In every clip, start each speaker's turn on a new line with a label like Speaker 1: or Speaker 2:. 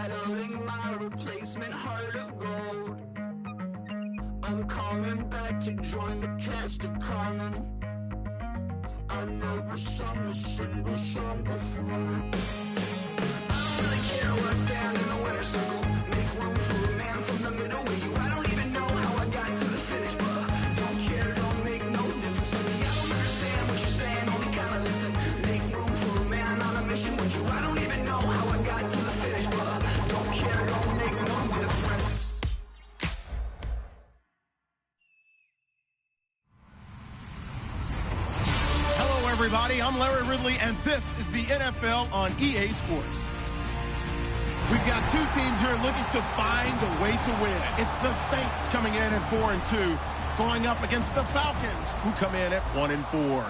Speaker 1: battling my replacement heart of gold. I'm coming back to join the cast of Carmen. I never sung a single song before. I don't really care where I stand in the winner's circle. Make room for a man from the middle with you. I don't even know how I got to the finish, but don't care, don't make no difference to me. I don't understand what you're saying, only kinda listen. Make room for a man on a mission with you. I don't even know how I got to the finish, but don't care, don't make no difference.
Speaker 2: Everybody, I'm Larry Ridley, and this is the NFL on EA Sports. We've got two teams here looking to find a way to win. It's the Saints coming in at 4-2, going up against the Falcons, who come in at 1-4.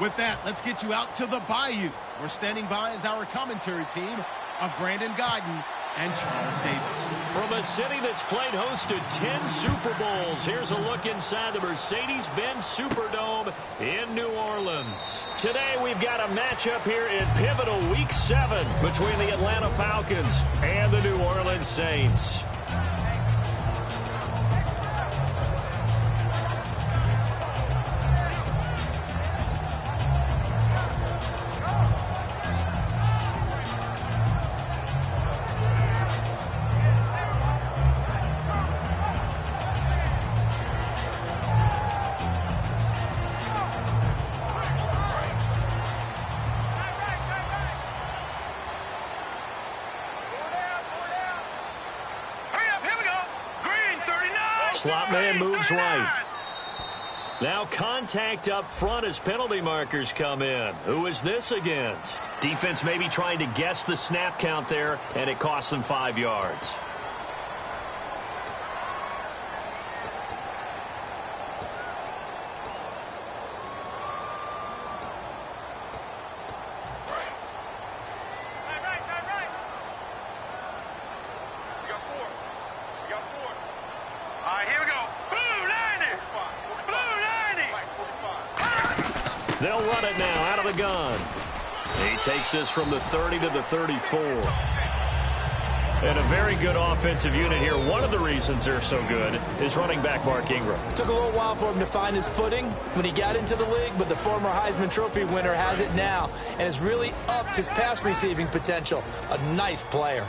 Speaker 2: With that, let's get you out to the Bayou. We're standing by as our commentary team of Brandon Godden and Charles Davis.
Speaker 3: From a city that's played host to 10 Super Bowls, here's a look inside the Mercedes-Benz Superdome in New Orleans. Today we've got a matchup here in pivotal Week 7 between the Atlanta Falcons and the New Orleans Saints. Slot man moves right. Now contact up front as penalty markers come in. Who is this against? Defense maybe trying to guess the snap count there, and it costs them 5 yards. They'll run it now out of the gun. He takes this from the 30 to the 34. And a very good offensive unit here. One of the reasons they're so good is running back Mark Ingram.
Speaker 4: Took a little while for him to find his footing when he got into the league, but the former Heisman Trophy winner has it now and has really upped his pass receiving potential. A nice player.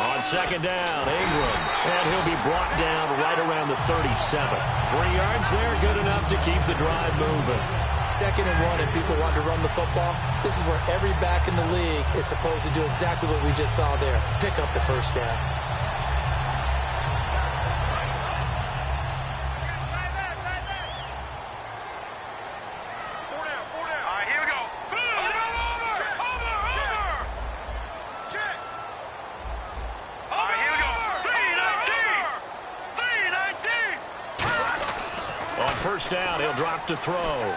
Speaker 3: On second down, Ingram. And he'll be brought down right around the 37. 3 yards there, good enough to keep the drive moving.
Speaker 4: 2nd and 1, and people want to run the football. This is where every back in the league is supposed to do exactly what we just saw there. Pick up the first down.
Speaker 3: First down, he'll drop to throw.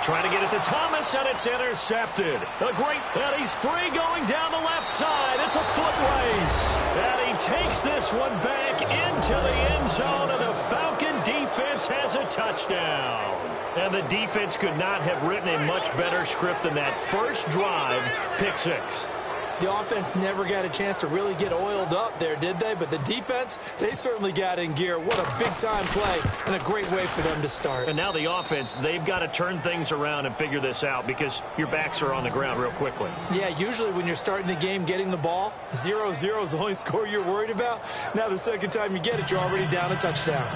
Speaker 3: Trying to get it to Thomas, and it's intercepted. A great, and he's free going down the left side. It's a foot race. And he takes this one back into the end zone, and the Falcon defense has a touchdown. And the defense could not have written a much better script than that first drive, pick 6.
Speaker 4: The offense never got a chance to really get oiled up there, did they? But the defense, they certainly got in gear. What a big-time play and a great way for them to start.
Speaker 3: And now the offense, they've got to turn things around and figure this out because your backs are on the ground real quickly.
Speaker 4: Yeah, usually when you're starting the game getting the ball, 0-0 is the only score you're worried about. Now the second time you get it, you're already down a touchdown.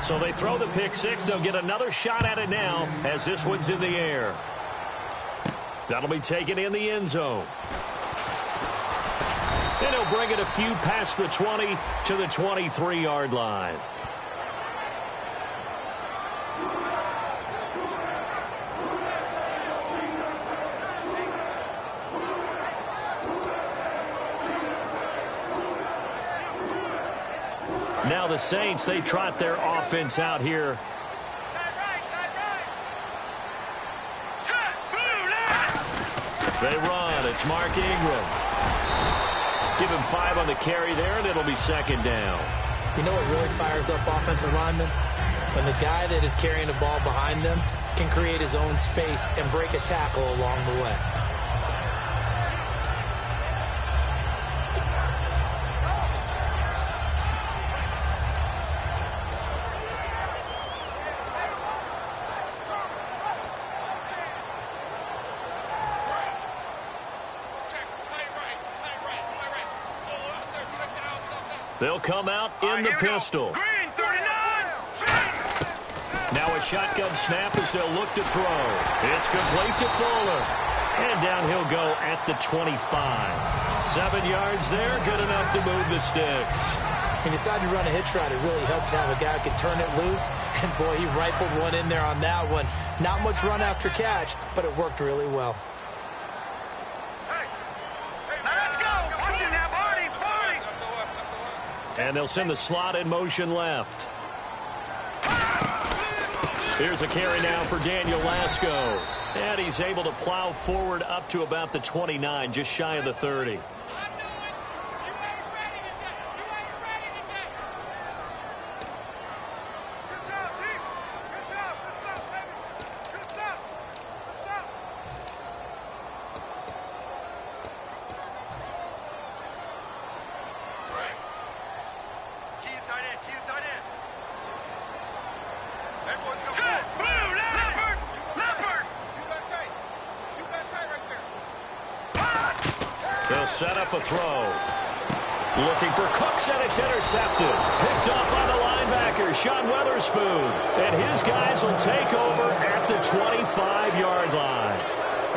Speaker 3: So they throw the pick 6. They'll get another shot at it now as this one's in the air. That'll be taken in the end zone. And he'll bring it a few past the 20 to the 23-yard line. Now the Saints, they trot their offense out here. They run. It's Mark Ingram. Give him 5 on the carry there, and it'll be second down.
Speaker 4: You know what really fires up offensive linemen? When the guy that is carrying the ball behind them can create his own space and break a tackle along the way.
Speaker 3: They'll come out in the pistol. Now a shotgun snap as they'll look to throw. It's complete to Fuller. And down he'll go at the 25. 7 yards there, good enough to move the sticks.
Speaker 4: He decided to run a hitch route. It really helped to have a guy who could turn it loose. And, boy, he rifled one in there on that one. Not much run after catch, but it worked really well.
Speaker 3: And they'll send the slot in motion left. Here's a carry now for Daniel Lasco. And he's able to plow forward up to about the 29, just shy of the 30. They'll set up a throw. Looking for Cooks, and it's intercepted. Picked up by the linebacker, Sean Weatherspoon. And his guys will take over at the 25-yard line.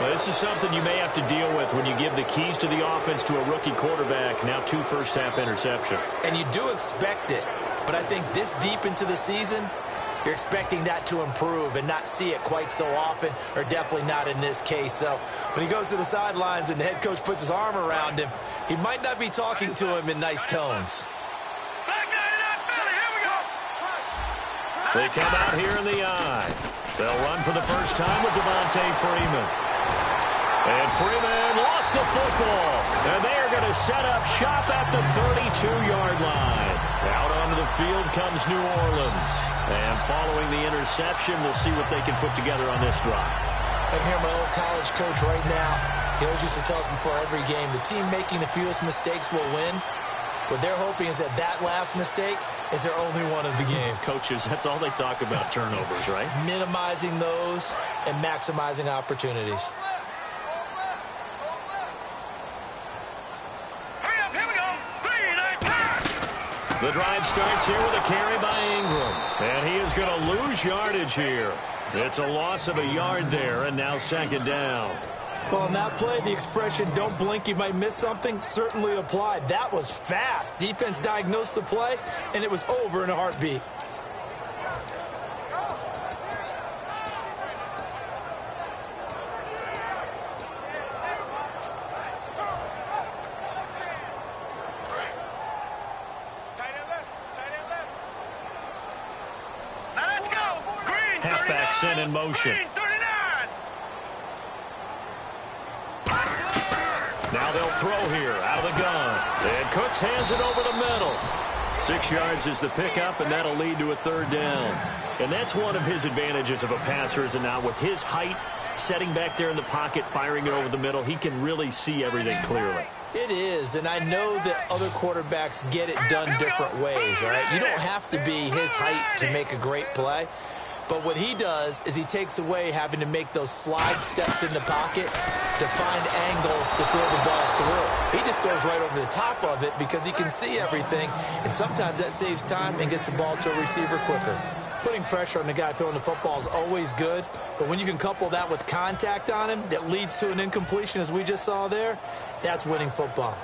Speaker 3: Well, this is something you may have to deal with when you give the keys to the offense to a rookie quarterback. Now 2 first-half interceptions.
Speaker 4: And you do expect it. But I think this deep into the season, you're expecting that to improve and not see it quite so often, or definitely not in this case. So when he goes to the sidelines and the head coach puts his arm around him, he might not be talking to him in nice tones.
Speaker 3: They come out here in the eye. They'll run for the first time with Devontae Freeman. And Freeman lost the football. And they are going to set up shop at the 32-yard line. Out onto the field comes New Orleans. And following the interception, we'll see what they can put together on this drive.
Speaker 4: I hear my old college coach right now. He always used to tell us before every game, the team making the fewest mistakes will win. What they're hoping is that that last mistake is their only one of the game.
Speaker 3: Coaches, that's all they talk about, turnovers, right?
Speaker 4: Minimizing those and maximizing opportunities.
Speaker 3: The drive starts here with a carry by Ingram. And he is going to lose yardage here. It's a loss of a yard there, and now second down.
Speaker 4: Well, on that play, the expression, don't blink, you might miss something, certainly applied. That was fast. Defense diagnosed the play, and it was over in a heartbeat.
Speaker 3: Halfback sent in motion. Now they'll throw here out of the gun. And Cooks hands it over the middle. 6 yards is the pickup, and that'll lead to a third down. And that's one of his advantages of a passer, is now with his height, setting back there in the pocket, firing it over the middle, he can really see everything clearly.
Speaker 4: It is, and I know that other quarterbacks get it done different ways, all right? You don't have to be his height to make a great play. But what he does is he takes away having to make those slide steps in the pocket to find angles to throw the ball through. He just throws right over the top of it because he can see everything, and sometimes that saves time and gets the ball to a receiver quicker. Putting pressure on the guy throwing the football is always good, but when you can couple that with contact on him that leads to an incompletion, as we just saw there, that's winning football.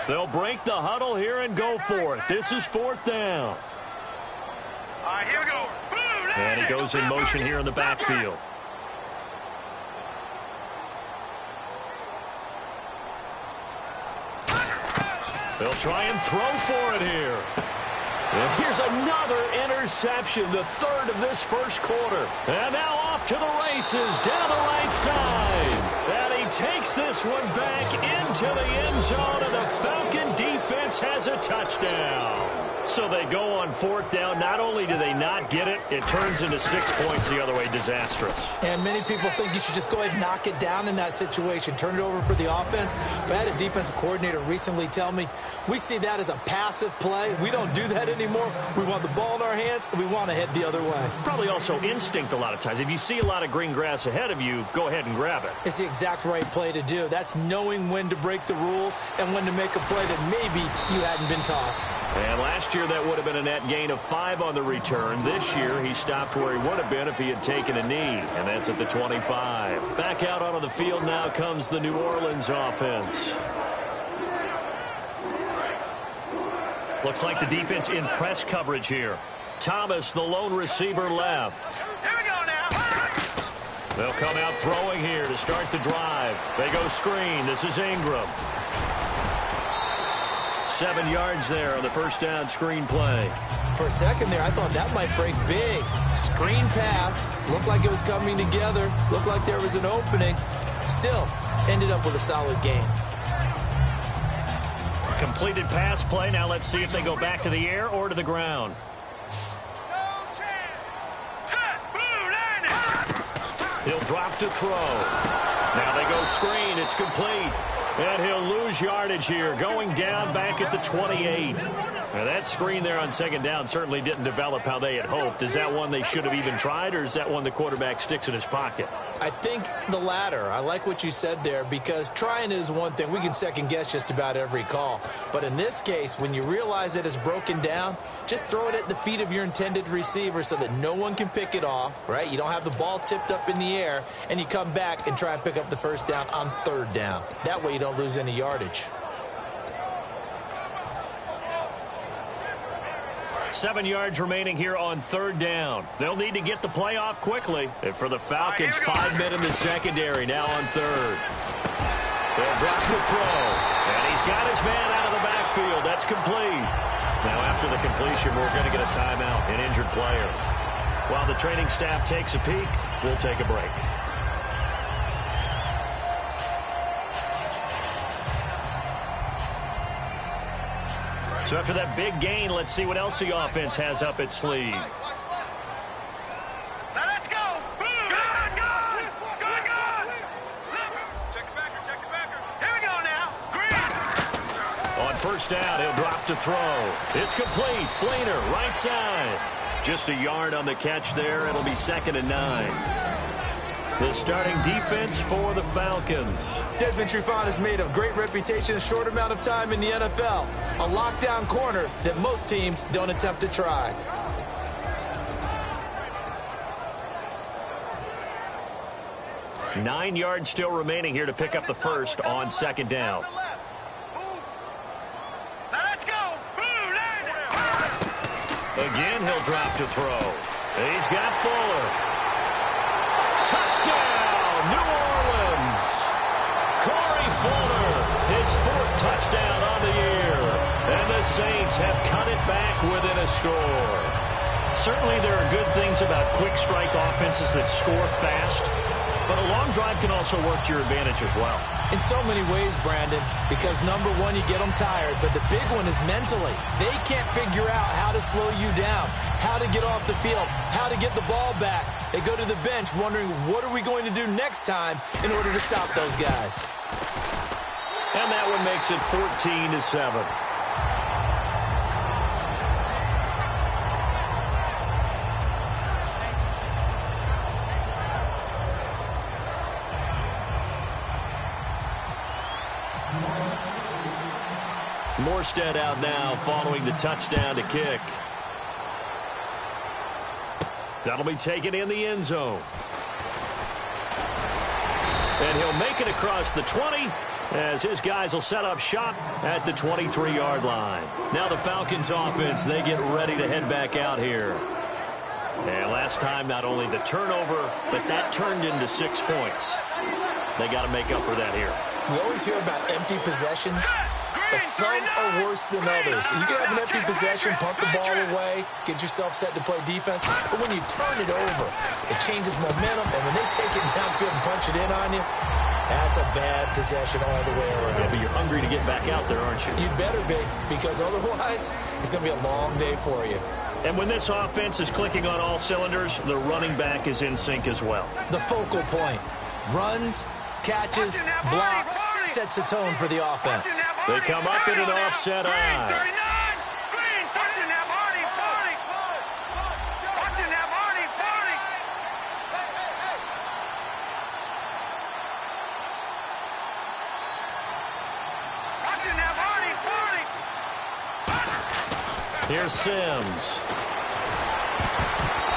Speaker 3: They'll break the huddle here and go for it. This is fourth down.
Speaker 5: All right, here we go.
Speaker 3: And he goes in motion here in the backfield. They'll try and throw for it here. And here's another interception, the third of this first quarter. And now off to the races down the right side. And he takes this one back into the end zone, and the Falcon defense has a touchdown. So they go on fourth down. Not only do they not get it, it turns into 6 points the other way. Disastrous.
Speaker 4: And many people think you should just go ahead and knock it down in that situation, turn it over for the offense. But I had a defensive coordinator recently tell me, we see that as a passive play. We don't do that anymore. We want the ball in our hands, and we want to head the other way.
Speaker 3: Probably also instinct a lot of times. If you see a lot of green grass ahead of you, go ahead and grab it.
Speaker 4: It's the exact right play to do. That's knowing when to break the rules and when to make a play that maybe you hadn't been taught.
Speaker 3: And last year, that would have been a net gain of 5 on the return. This year, he stopped where he would have been if he had taken a knee, and that's at the 25. Back out onto the field now comes the New Orleans offense. Looks like the defense in press coverage here. Thomas, the lone receiver, left.
Speaker 5: Here we go now.
Speaker 3: They'll come out throwing here to start the drive. They go screen. This is Ingram. 7 yards there on the first down screen play.
Speaker 4: For a second there, I thought that might break big. Screen pass. Looked like it was coming together. Looked like there was an opening. Still, ended up with a solid game.
Speaker 3: Completed pass play. Now let's see if they go back to the air or to the ground. He'll drop to throw. Now they go screen. It's complete. And he'll lose yardage here, going down back at the 28. Now that screen there on second down certainly didn't develop how they had hoped. Is that one they should have even tried, or is that one the quarterback sticks in his pocket?
Speaker 4: I think the latter. I like what you said there, because trying is one thing. We can second guess just about every call. But in this case, when you realize that it's broken down, just throw it at the feet of your intended receiver so that no one can pick it off, right? You don't have the ball tipped up in the air, and you come back and try and pick up the first down on third down. That way you don't lose any yardage.
Speaker 3: 7 yards remaining here on third down. They'll need to get the play off quickly. And for the Falcons, 5 men in the secondary now on third. They'll drop the throw. And he's got his man out of the backfield. That's complete. Now after the completion, we're going to get a timeout, an injured player. While the training staff takes a peek, we'll take a break. So after that big gain, let's see what else the offense has up its sleeve.
Speaker 5: Now let's go. Good. Check the backer. Here we go now. Green.
Speaker 3: On first down, he'll drop to throw. It's complete. Fleener, right side. Just a yard on the catch there. It'll be 2nd and 9. The starting defense for the Falcons.
Speaker 4: Desmond Trufant has made a great reputation in a short amount of time in the NFL. A lockdown corner that most teams don't attempt to try.
Speaker 3: Nine yards still remaining here to pick up the first on second down.
Speaker 5: Now let's go.
Speaker 3: Again, he'll drop to throw. He's got Fuller. Touchdown, New Orleans. Corey Fuller, his 4th touchdown on the year. And the Saints have cut it back within a score. Certainly there are good things about quick strike offenses that score fast, but a long drive can also work to your advantage as well.
Speaker 4: In so many ways, Brandon, because number one, you get them tired, but the big one is mentally. They can't figure out how to slow you down, how to get off the field, how to get the ball back. They go to the bench wondering, what are we going to do next time in order to stop those guys?
Speaker 3: And that one makes it 14-7. Morstead out now following the touchdown to kick. That'll be taken in the end zone. And he'll make it across the 20 as his guys will set up shop at the 23-yard line. Now the Falcons offense, they get ready to head back out here. And last time, not only the turnover, but that turned into 6 points. They got to make up for that here.
Speaker 4: We always hear about empty possessions, but some are worse than others. You can have an empty possession, punt the ball away, get yourself set to play defense, but when you turn it over, it changes momentum, and when they take it downfield and punch it in on you, That's a bad possession all the way around.
Speaker 3: Yeah, but you're hungry to get back out there, aren't you?
Speaker 4: You better be, because otherwise it's going to be a long day for you.
Speaker 3: And when this offense is clicking on all cylinders, the running back is in sync as well.
Speaker 4: The focal point. Runs, catches, blocks, sets the tone for the offense.
Speaker 3: They come up in an offset eye. Here's Sims.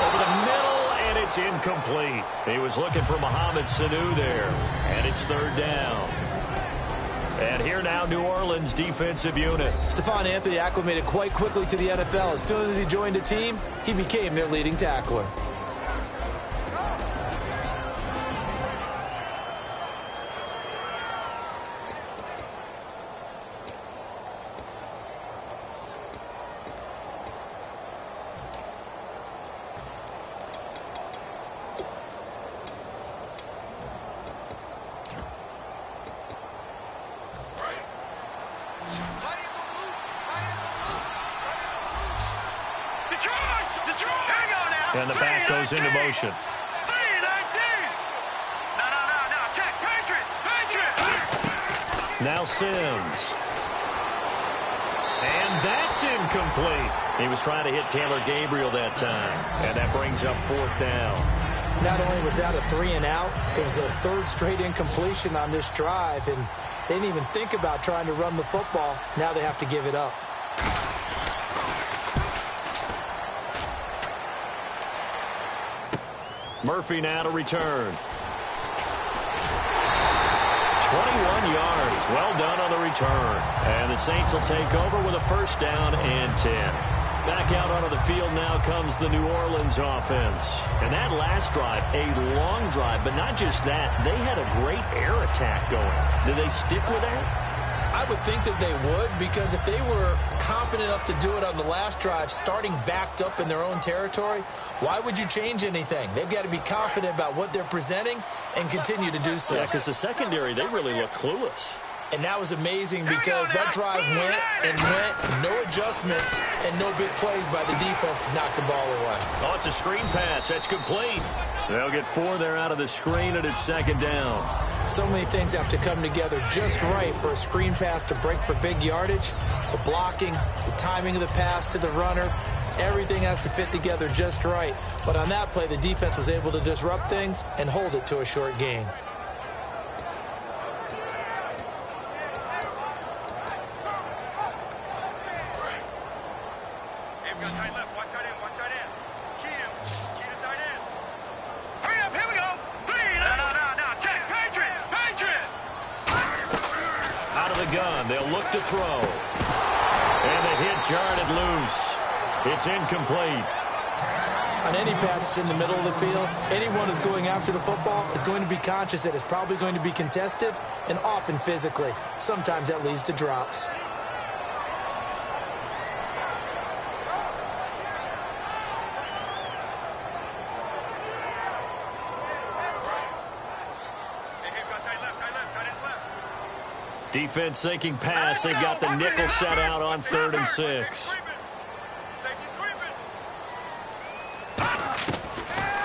Speaker 3: Over the middle, and it's incomplete. He was looking for Mohamed Sanu there, and it's third down. And here now, New Orleans defensive unit.
Speaker 4: Stephon Anthony acclimated quite quickly to the NFL. As soon as he joined the team, he became their leading tackler.
Speaker 3: And the back goes into motion. Now Sims. And that's incomplete. He was trying to hit Taylor Gabriel that time. And that brings up fourth down.
Speaker 4: Not only was that a 3-and-out, it was their third straight incompletion on this drive. And they didn't even think about trying to run the football. Now they have to give it up.
Speaker 3: Murphy now to return. 21 yards. Well done on the return. And the Saints will take over with a first down and 10. Back out onto the field now comes the New Orleans offense. And that last drive, a long drive, but not just that. They had a great air attack going. Did they stick with that?
Speaker 4: I would think that they would, because if they were competent enough to do it on the last drive, starting backed up in their own territory, why would you change anything? They've got to be confident about what they're presenting and continue to do so.
Speaker 3: Yeah, because the secondary, they really look clueless.
Speaker 4: And that was amazing because that drive went and went, no adjustments, and no big plays by the defense to knock the ball away.
Speaker 3: Oh, it's a screen pass. That's complete. They'll get 4 there out of the screen, and it's second down.
Speaker 4: So many things have to come together just right for a screen pass to break for big yardage. The blocking, the timing of the pass to the runner, everything has to fit together just right. But on that play, the defense was able to disrupt things and hold it to a short gain.
Speaker 3: They'll look to throw. And the hit jarred loose. It's incomplete.
Speaker 4: On any passes in the middle of the field, anyone who's going after the football is going to be conscious that it's probably going to be contested, and often physically. Sometimes that leads to drops.
Speaker 3: Defense thinking pass. They've got the nickel set out on 3rd and 6.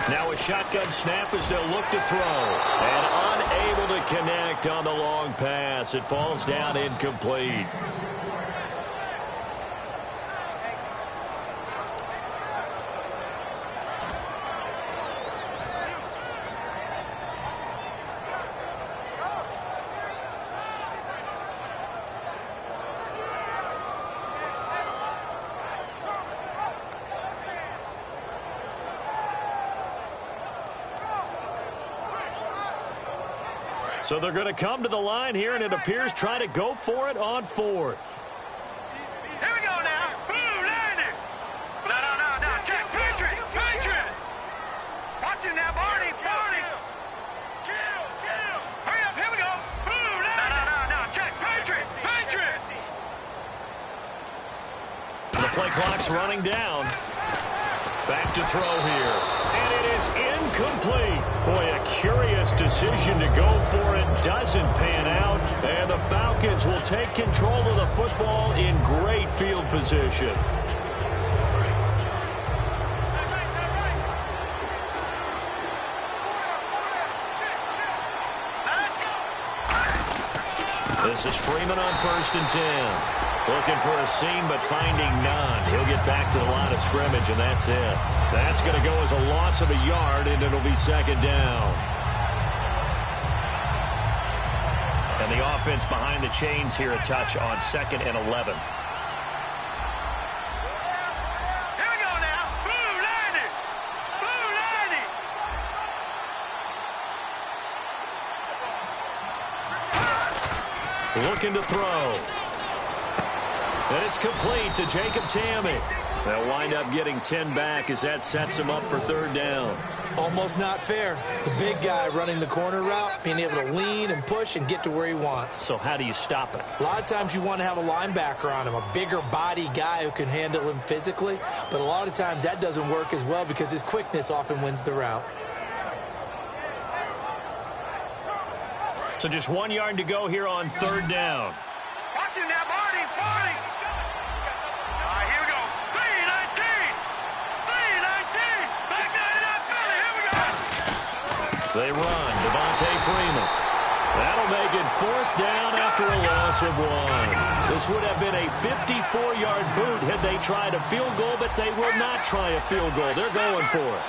Speaker 3: Now a shotgun snap as they'll look to throw. And unable to connect on the long pass. It falls down incomplete. So they're going to come to the line here, and it appears try to go for it on 4th.
Speaker 5: Here we go now. Boom, landed. No. Check. Patriot. Watch him now, Barney. Kill. Hurry up, here we go. Boom, landed. No. Check. Patriot.
Speaker 3: The play clock's running down. Back to throw here. And it is Incomplete. Boy, a curious decision to go for it. Doesn't pan out. And the Falcons will take control of the football in great field position. This is Freeman on 1st and 10. Looking for a seam, but finding none. He'll get back to the line of scrimmage, and that's it. That's going to go as a loss of a yard, and it'll be 2nd down. And the offense behind the chains here a touch on 2nd and 11.
Speaker 5: Here we go now. Blue landing. Blue landing.
Speaker 3: Looking to throw. And it's complete to Jacob Tamme. They'll wind up getting 10 back as that sets him up for 3rd down.
Speaker 4: Almost not fair. The big guy running the corner route, being able to lean and push and get to where he wants.
Speaker 3: So how do you stop it?
Speaker 4: A lot of times you want to have a linebacker on him, a bigger body guy who can handle him physically. But a lot of times that doesn't work as well because his quickness often wins the route.
Speaker 3: So just 1 yard to go here on 3rd down.
Speaker 5: Watch him now, Marty. Marty. All right, here we go. 3-19. 3-19. Back 99 Philly. Here we go.
Speaker 3: They run. Devontae Freeman. That'll make it 4th down after a loss of 1. This would have been a 54-yard boot had they tried a field goal, but they will not try a field goal. They're going for it.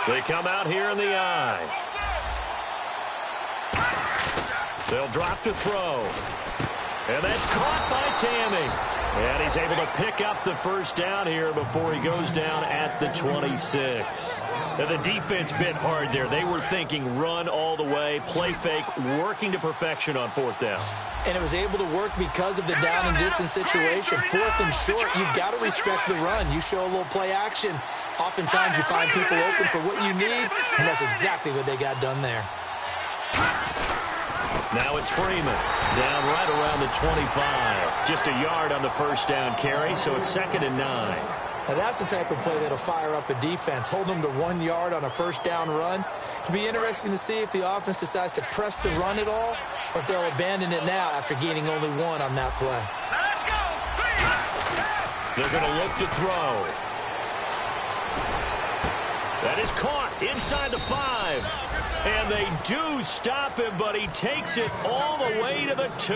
Speaker 3: They come out here in the eye. They'll drop to throw. And that's caught by Tamme. And he's able to pick up the 1st down here before he goes down at the 26. Now the defense bit hard there. They were thinking run all the way, play fake, working to perfection on 4th down.
Speaker 4: And it was able to work because of the down and distance situation. 4th and short, you've got to respect the run. You show a little play action. Oftentimes you find people open for what you need, and that's exactly what they got done there.
Speaker 3: Now it's Freeman, down right around the 25. Just a yard on the 1st down carry, so it's 2nd and 9.
Speaker 4: Now that's the type of play that'll fire up a defense. Hold them to 1 yard on a 1st down run. It'll be interesting to see if the offense decides to press the run at all, or if they'll abandon it now after gaining only 1 on that play.
Speaker 5: Let's go.
Speaker 3: They're going to look to throw. That is caught inside the 5. And they do stop him, but he takes it all the way to the 2.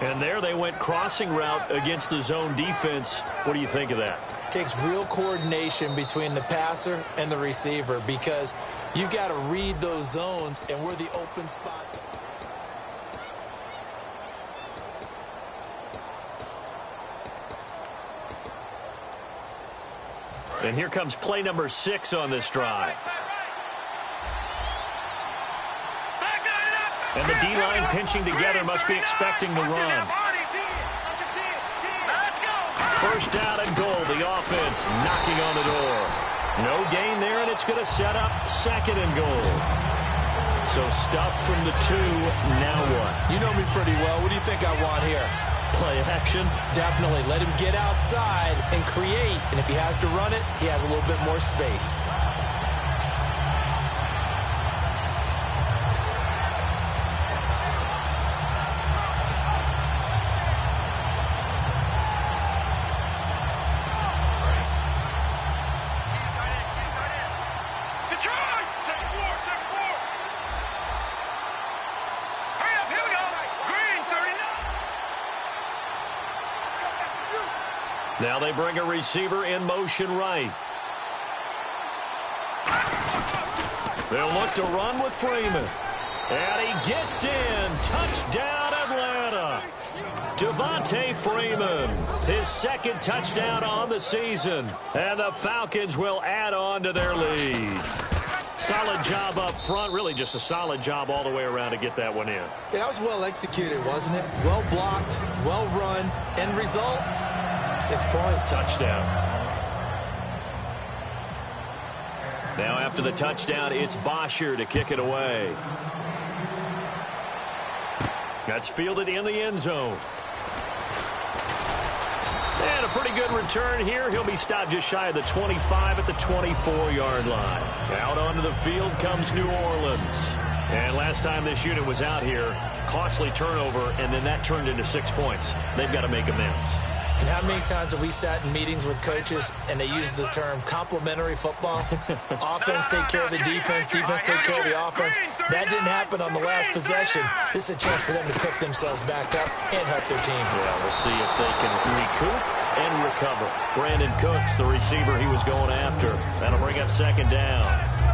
Speaker 3: And there they went crossing route against the zone defense. What do you think of that?
Speaker 4: Takes real coordination between the passer and the receiver because you've got to read those zones and where the open spots are.
Speaker 3: And here comes play number 6 on this drive. And the D-line pinching together must be expecting the run. 1st down and goal. The offense knocking on the door. No gain there, and it's going to set up 2nd and goal. So stuff from the 2. Now what?
Speaker 4: You know me pretty well. What do you think I want here?
Speaker 3: Play action?
Speaker 4: Definitely. Let him get outside and create. And if he has to run it, he has a little bit more space.
Speaker 3: Now they bring a receiver in motion right. They'll look to run with Freeman. And he gets in. Touchdown, Atlanta. Devontae Freeman, his 2nd touchdown on the season. And the Falcons will add on to their lead. Solid job up front. Really just a solid job all the way around to get that one in.
Speaker 4: Yeah, that was well executed, wasn't it? Well blocked, well run. End result, 6 points.
Speaker 3: Touchdown. Now after the touchdown, it's Bosher to kick it away. That's fielded in the end zone. And a pretty good return here. He'll be stopped just shy of the 25 at the 24-yard line. Out onto the field comes New Orleans. And last time this unit was out here, costly turnover, and then that turned into 6 points. They've got to make amends.
Speaker 4: And how many times have we sat in meetings with coaches and they use the term complementary football? Offense take care of the defense, defense take care of the offense. That didn't happen on the last possession. This is a chance for them to pick themselves back up and help their team.
Speaker 3: Yeah, we'll see if they can recoup and recover. Brandon Cooks, the receiver he was going after. That'll bring up second down.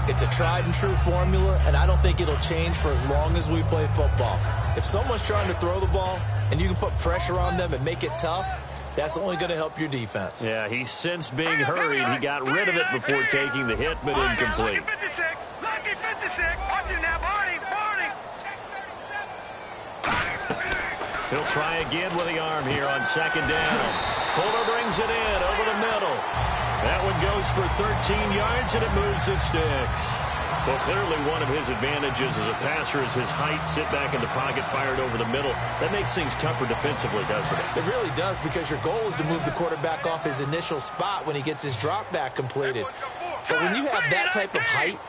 Speaker 4: It's a tried-and-true formula, and I don't think it'll change for as long as we play football. If someone's trying to throw the ball and you can put pressure on them and make it tough, that's only going to help your defense.
Speaker 3: Yeah, he's since being hurried. He got rid of it before taking the hit, but incomplete.
Speaker 5: Lucky 56. Watch it now, Barney.
Speaker 3: He'll try again with the arm here on second down. Fuller brings it in over the middle. That one goes for 13 yards, and it moves the sticks. Well, clearly one of his advantages as a passer is his height, sit back in the pocket, fired over the middle. That makes things tougher defensively, doesn't it?
Speaker 4: It really does, because your goal is to move the quarterback off his initial spot when he gets his drop back completed. But when you have that type of height,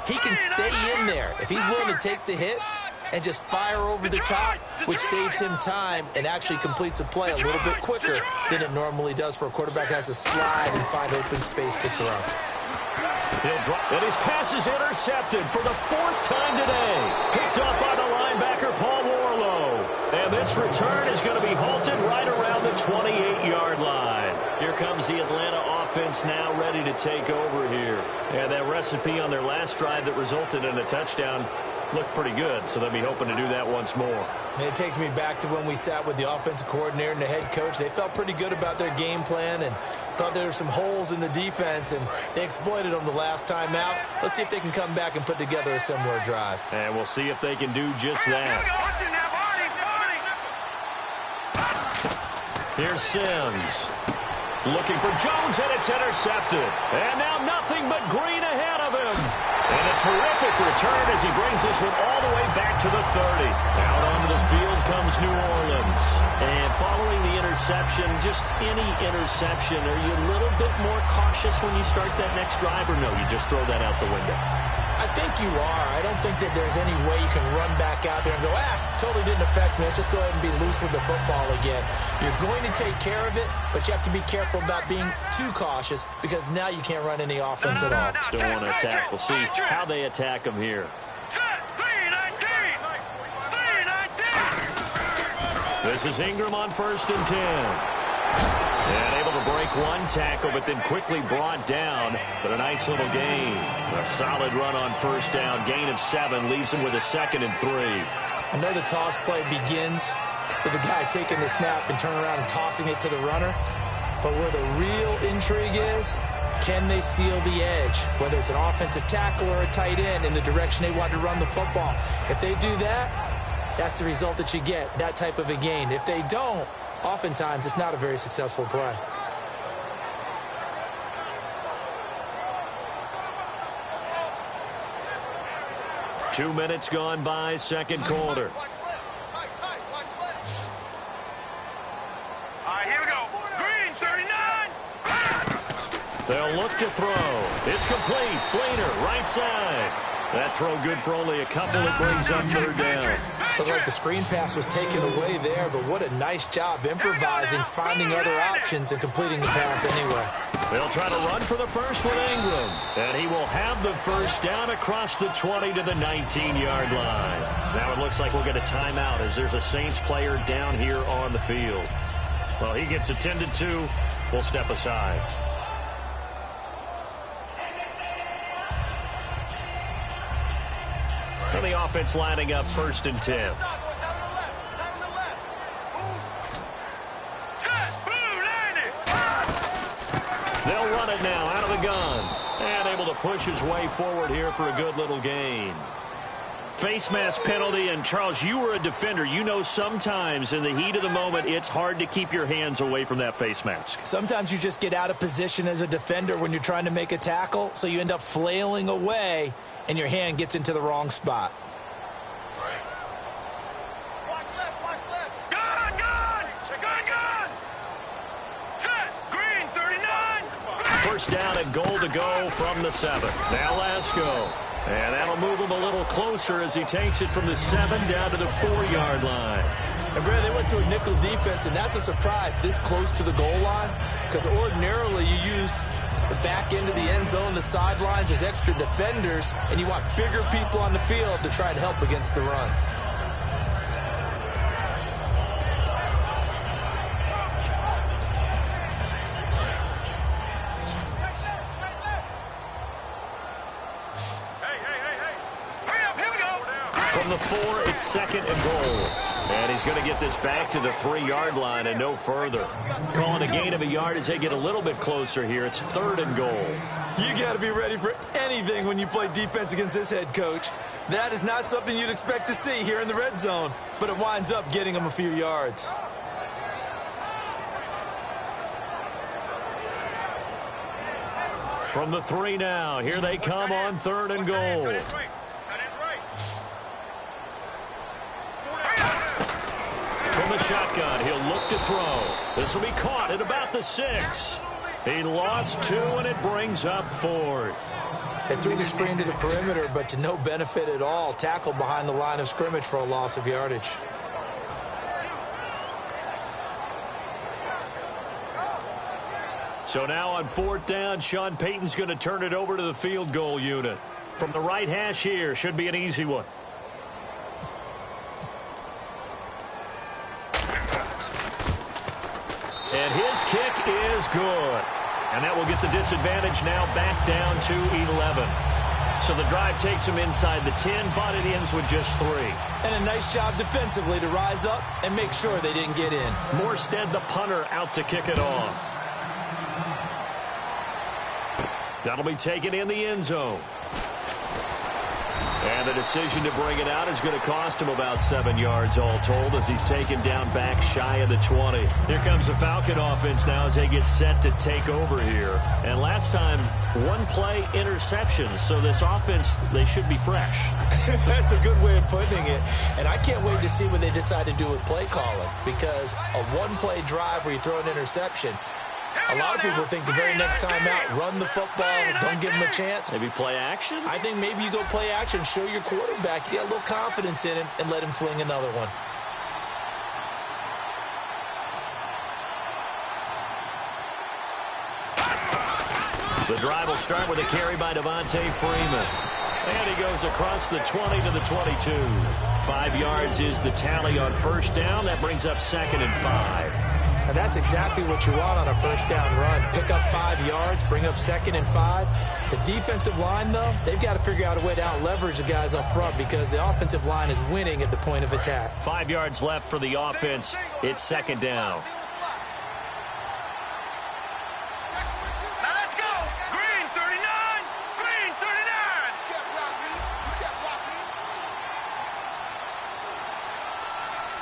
Speaker 4: he can stay in there. If he's willing to take the hits and just fire over the top, which saves him time and actually completes a play a little bit quicker than it normally does for a quarterback who has to slide and find open space to throw.
Speaker 3: He'll drop, and his pass is intercepted for the 4th time today. Picked up by the linebacker, Paul Warlow. And this return is going to be halted right around the 28-yard line. Here comes the Atlanta offense now ready to take over here. And that recipe on their last drive that resulted in a touchdown looked pretty good, so they'll be hoping to do that once more.
Speaker 4: And it takes me back to when we sat with the offensive coordinator and the head coach. They felt pretty good about their game plan and thought there were some holes in the defense, and they exploited them the last time out. Let's see if they can come back and put together a similar drive.
Speaker 3: And we'll see if they can do just that. Here's Sims. Looking for Jones, and it's intercepted. And now nothing but green ahead of him. And a terrific return as he brings this one all the way back to the 30. Out onto the field comes New Orleans. And following the interception, just any interception, are you a little bit more cautious when you start that next drive, or no, you just throw that out the window?
Speaker 4: I think you are. I don't think that there's any way you can run back out there and go, totally didn't affect me. Let's just go ahead and be loose with the football again. You're going to take care of it, but you have to be careful about being too cautious, because now you can't run any offense at all.
Speaker 3: Still want to attack. We'll see how they attack him here. This is Ingram on 1st and 10. And able to break one tackle, but then quickly brought down. But a nice little gain. A solid run on 1st down. Gain of 7 leaves him with a 2nd and 3.
Speaker 4: I know the toss play begins with the guy taking the snap and turning around and tossing it to the runner. But where the real intrigue is, can they seal the edge? Whether it's an offensive tackle or a tight end in the direction they want to run the football. If they do that, that's the result that you get, that type of a gain. If they don't, oftentimes it's not a very successful play.
Speaker 3: Two minutes gone by, second quarter.
Speaker 5: All right, here we go. Green, 39.
Speaker 3: They'll look to throw. It's complete. Fleener, right side. That throw good for only a couple. It brings up 3rd down.
Speaker 4: Looked like the screen pass was taken away there, but what a nice job improvising, finding other options, and completing the pass anyway.
Speaker 3: They'll try to run for the first with Ingram. And he will have the 1st down across the 20 to the 19-yard line. Now it looks like we'll get a timeout as there's a Saints player down here on the field. Well, he gets attended to. We'll step aside. And the offense lining up 1st and 10. They'll run it now out of the gun. And able to push his way forward here for a good little gain. Face mask penalty, and Charles, you were a defender. You know sometimes in the heat of the moment, it's hard to keep your hands away from that face mask.
Speaker 4: Sometimes you just get out of position as a defender when you're trying to make a tackle, so you end up flailing away, and your hand gets into the wrong spot.
Speaker 5: Watch left. Gun! Gun! Set! Green, 39!
Speaker 3: First down and goal to go from the 7. Now Lasco. And that'll move him a little closer as he takes it from the 7 down to the 4-yard line.
Speaker 4: And, Brad, they went to a nickel defense, and that's a surprise this close to the goal line, because ordinarily you use the back end of the end zone, the sidelines as extra defenders, and you want bigger people on the field to try to help against the run.
Speaker 3: From the 4, it's 2nd and goal. And he's going to get this back to the 3-yard line and no further. Calling a gain of a yard as they get a little bit closer here. It's 3rd and goal.
Speaker 4: You got to be ready for anything when you play defense against this head coach. That is not something you'd expect to see here in the red zone, but it winds up getting him a few yards.
Speaker 3: From the 3 now, here they come on 3rd and goal. From the shotgun, he'll look to throw. This will be caught at about the 6. He lost 2, and it brings up 4th.
Speaker 4: They threw the screen to the perimeter, but to no benefit at all. Tackled behind the line of scrimmage for a loss of yardage.
Speaker 3: So now on 4th down, Sean Payton's going to turn it over to the field goal unit. From the right hash here, should be an easy one. And his kick is good. And that will get the disadvantage now back down to 11. So the drive takes him inside the 10, but it ends with just 3.
Speaker 4: And a nice job defensively to rise up and make sure they didn't get in.
Speaker 3: Morstead, the punter, out to kick it off. That'll be taken in the end zone. And the decision to bring it out is going to cost him about 7 yards all told as he's taken down back shy of the 20. Here comes the Falcon offense now as they get set to take over here. And last time, 1-play interceptions. So this offense, they should be fresh.
Speaker 4: That's a good way of putting it. And I can't wait to see what they decide to do with play calling, because a 1-play drive where you throw an interception, a lot of people think the very next time out, run the football, don't give him a chance.
Speaker 3: Maybe play action?
Speaker 4: I think maybe you go play action, show your quarterback, you get a little confidence in him, and let him fling another one.
Speaker 3: The drive will start with a carry by Devontae Freeman. And he goes across the 20 to the 22. 5 yards is the tally on first down. That brings up 2nd and 5.
Speaker 4: And that's exactly what you want on a first down run. Pick up 5 yards, bring up 2nd and 5. The defensive line, though, they've got to figure out a way to out-leverage the guys up front because the offensive line is winning at the point of attack.
Speaker 3: 5 yards left for the offense. It's 2nd down.
Speaker 5: Now let's go! Green, 39! Green, 39!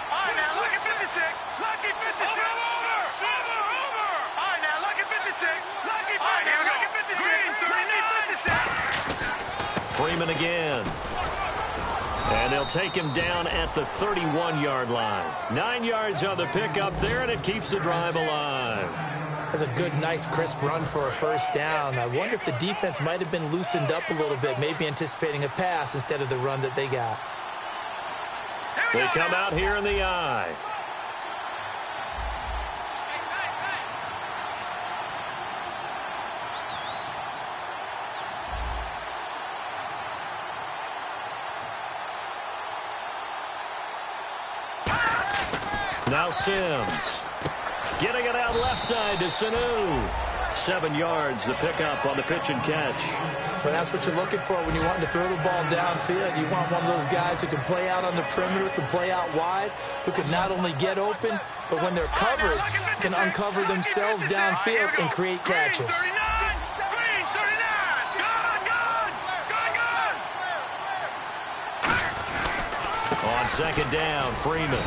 Speaker 5: All right, now look at 56. Lucky 56. Over! All right, now look at 56. Lucky 56. All right, here we go. Look at 56. Green, 39.
Speaker 3: Freeman again. And they'll take him down at the 31-yard line. 9 yards on the pickup there, and it keeps the drive alive.
Speaker 4: That's a good, nice, crisp run for a first down. I wonder if the defense might have been loosened up a little bit, maybe anticipating a pass instead of the run that they got.
Speaker 3: They come out here in the eye. Now Sims. Getting it out left side to Sanu. 7 yards, the pickup on the pitch and catch.
Speaker 4: But that's what you're looking for when you want to throw the ball downfield. You want one of those guys who can play out on the perimeter, can play out wide, who can not only get open, but when they're covered, can uncover themselves downfield and create catches.
Speaker 3: On second down, Freeman.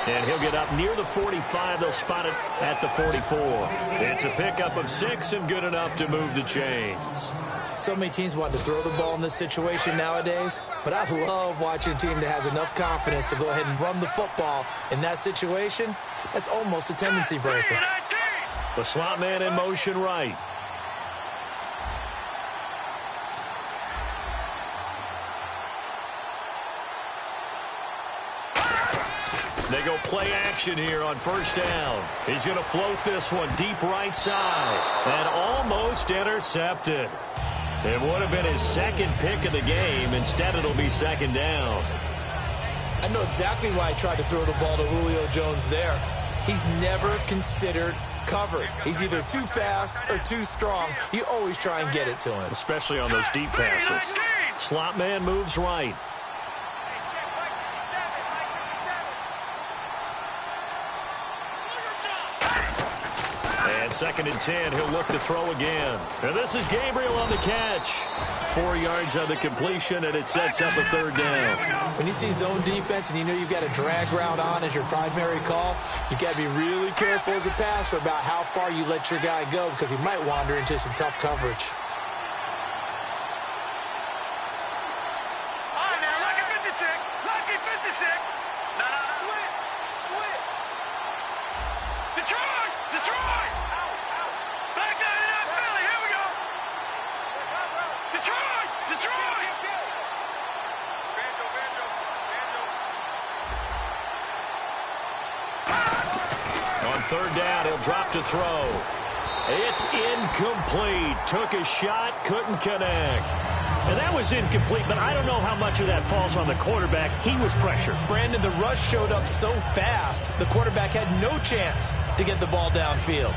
Speaker 3: And he'll get up near the 45. They'll spot it at the 44. It's a pickup of 6 and good enough to move the chains.
Speaker 4: So many teams want to throw the ball in this situation nowadays, but I love watching a team that has enough confidence to go ahead and run the football in that situation. That's almost a tendency breaker.
Speaker 3: The slot man in motion right. They go play action here on first down. He's going to float this one deep right side and almost intercepted. It would have been his second pick of the game. Instead, it'll be second down.
Speaker 4: I know exactly why I tried to throw the ball to Julio Jones there. He's never considered covered. He's either too fast or too strong. You always try and get it to him.
Speaker 3: Especially on those deep passes. Slot man moves right. Second and 10, he'll look to throw again. And this is Gabriel on the catch. 4 yards on the completion, and it sets up a third down.
Speaker 4: When you see zone defense and you know you've got a drag route on as your primary call, you've got to be really careful as a passer about how far you let your guy go because he might wander into some tough coverage.
Speaker 5: All right, now, lucky 56. Lucky 56. No. Sweet. Detroit. Back down in Philly. Here we go. Detroit.
Speaker 3: On third down, he'll drop to throw. It's incomplete. Took a shot, couldn't connect. And that was incomplete, but I don't know how much of that falls on the quarterback. He was pressured.
Speaker 4: Brandon, the rush showed up so fast, the quarterback had no chance to get the ball downfield.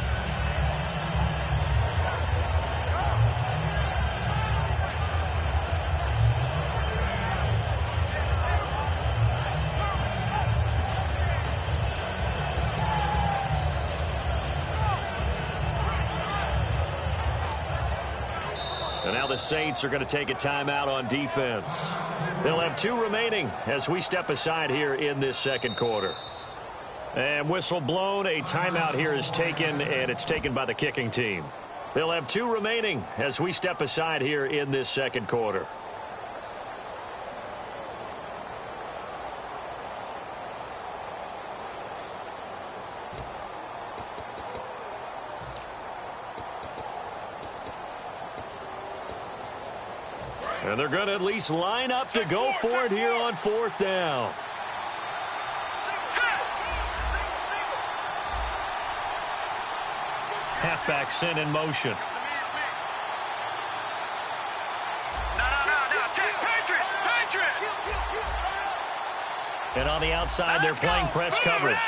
Speaker 3: And now the Saints are going to take a timeout on defense. They'll have 2 remaining as we step aside here in this second quarter. And whistle blown, a timeout here is taken, and it's taken by the kicking team. They'll have 2 remaining as we step aside here in this second quarter. And they're going to at least line up to go for it here on fourth down. Halfback sent in motion.
Speaker 5: Patriot.
Speaker 3: And on the outside, they're playing press coverage.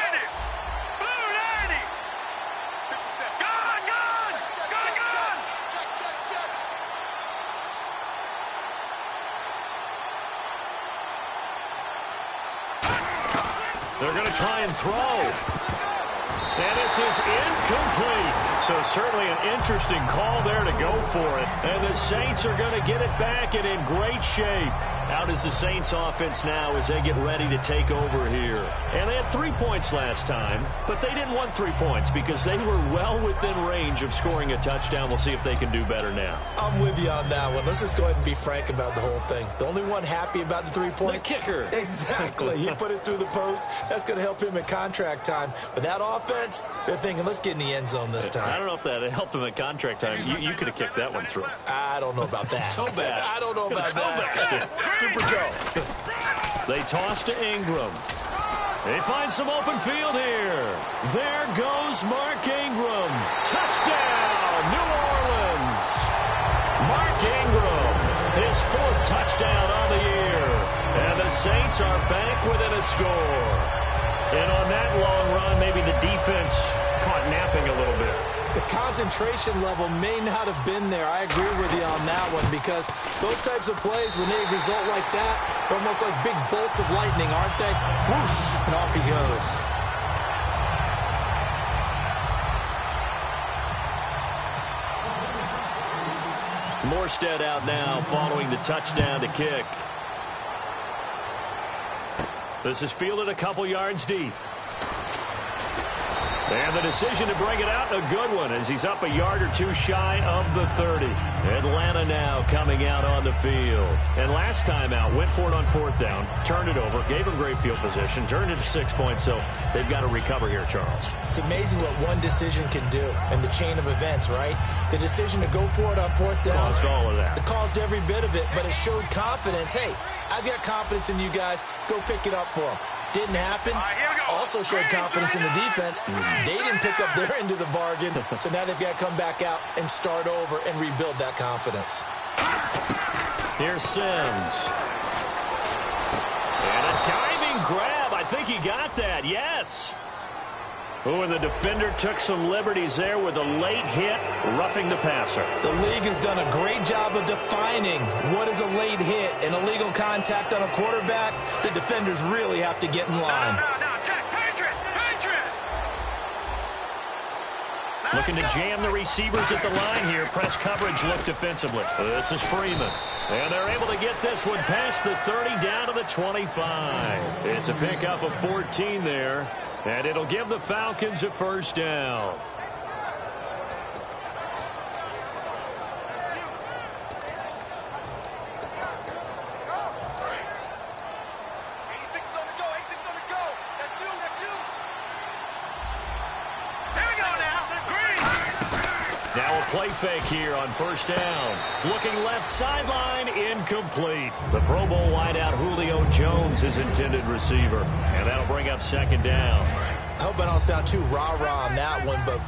Speaker 3: They're going to try and throw. And this is incomplete. So certainly an interesting call there to go for it. And the Saints are going to get it back and in great shape. Out is the Saints offense now as they get ready to take over here. And they had 3 points last time, but they didn't want 3 points because they were well within range of scoring a touchdown. We'll see if they can do better now.
Speaker 4: I'm with you on that one. Let's just go ahead and be frank about the whole thing. The only one happy about the 3-point.
Speaker 3: The kicker.
Speaker 4: Exactly. He put it through the post. That's going to help him at contract time. But that offense, they're thinking, let's get in the end zone this time.
Speaker 3: I don't know if that helped him at contract time. You could have kicked that one through.
Speaker 4: I don't know about that.
Speaker 3: Toe bash.
Speaker 4: I don't know about that. Super toe.
Speaker 3: They toss to Ingram. They find some open field here. There goes Mark Ingram. Touchdown, New Orleans. Mark Ingram, his 4th touchdown on the year. And the Saints are back within a score. And on that long run, maybe the defense caught napping a little bit.
Speaker 4: The concentration level may not have been there. I agree with you on that one because those types of plays, when they result like that, they're almost like big bolts of lightning, aren't they? Whoosh, and off he goes.
Speaker 3: Morstead out now following the touchdown to kick. This is fielded a couple yards deep. And the decision to bring it out, a good one, as he's up a yard or two shy of the 30. Atlanta now coming out on the field. And last time out, went for it on 4th down, turned it over, gave him great field position, turned it to 6 points, so they've got to recover here, Charles.
Speaker 4: It's amazing what one decision can do in the chain of events, right? The decision to go for it on 4th down.
Speaker 3: Caused all of that.
Speaker 4: It caused every bit of it, but it showed confidence. Hey, I've got confidence in you guys. Go pick it up for them. Didn't happen. Also showed confidence in the defense. They didn't pick up their end of the bargain, so now they've got to come back out and start over and rebuild that confidence.
Speaker 3: Here's Sims. And a diving grab. I think he got that, yes. Oh, and the defender took some liberties there with a late hit, roughing the passer.
Speaker 4: The league has done a great job of defining what is a late hit. An illegal contact on a quarterback, the defenders really have to get in line.
Speaker 3: Looking to jam the receivers at the line here. Press coverage look defensively. This is Freeman. And they're able to get this one past the 30 down to the 25. It's a pickup of 14 there. And it'll give the Falcons a first down. Now a play fake here on first down. Looking left sideline, incomplete. The Pro Bowl wideout Julio Jones is intended receiver. And that'll bring up second down.
Speaker 4: I hope I don't sound too rah-rah on that one, but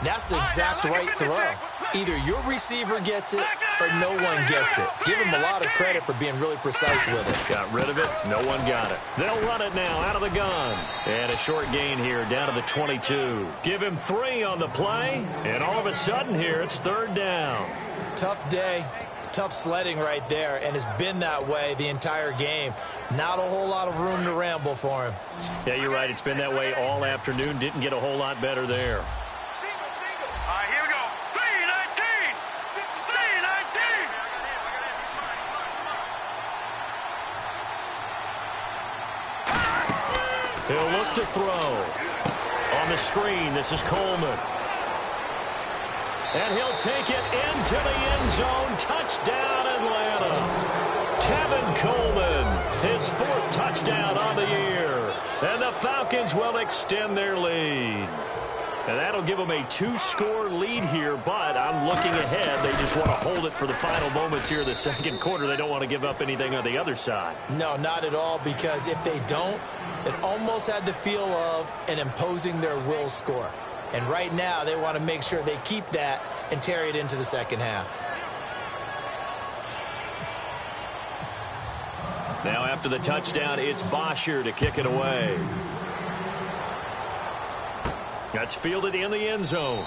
Speaker 4: that's the exact right throw. Either your receiver gets it or no one gets it. Give him a lot of credit for being really precise with it.
Speaker 3: Got rid of it. No one got it. They'll run it now out of the gun. And a short gain here down to the 22. Give him 3 on the play. And all of a sudden here, it's third down.
Speaker 4: Tough day. Tough sledding right there, and it's been that way the entire game. Not a whole lot of room to ramble for him.
Speaker 3: Yeah, you're right. It's been that way all afternoon. Didn't get a whole lot better there.
Speaker 5: Here we go. 3-19. 3-19.
Speaker 3: He'll look to throw. On the screen, this is Coleman. And he'll take it into the end zone. Touchdown, Atlanta. Tevin Coleman, his 4th touchdown on the year. And the Falcons will extend their lead. And that'll give them a 2-score lead here, but I'm looking ahead. They just want to hold it for the final moments here of the second quarter. They don't want to give up anything on the other side.
Speaker 4: No, not at all, because if they don't, it almost had the feel of an imposing their will score. And right now, they want to make sure they keep that and carry it into the second half.
Speaker 3: Now after the touchdown, it's Bosher to kick it away. That's fielded in the end zone.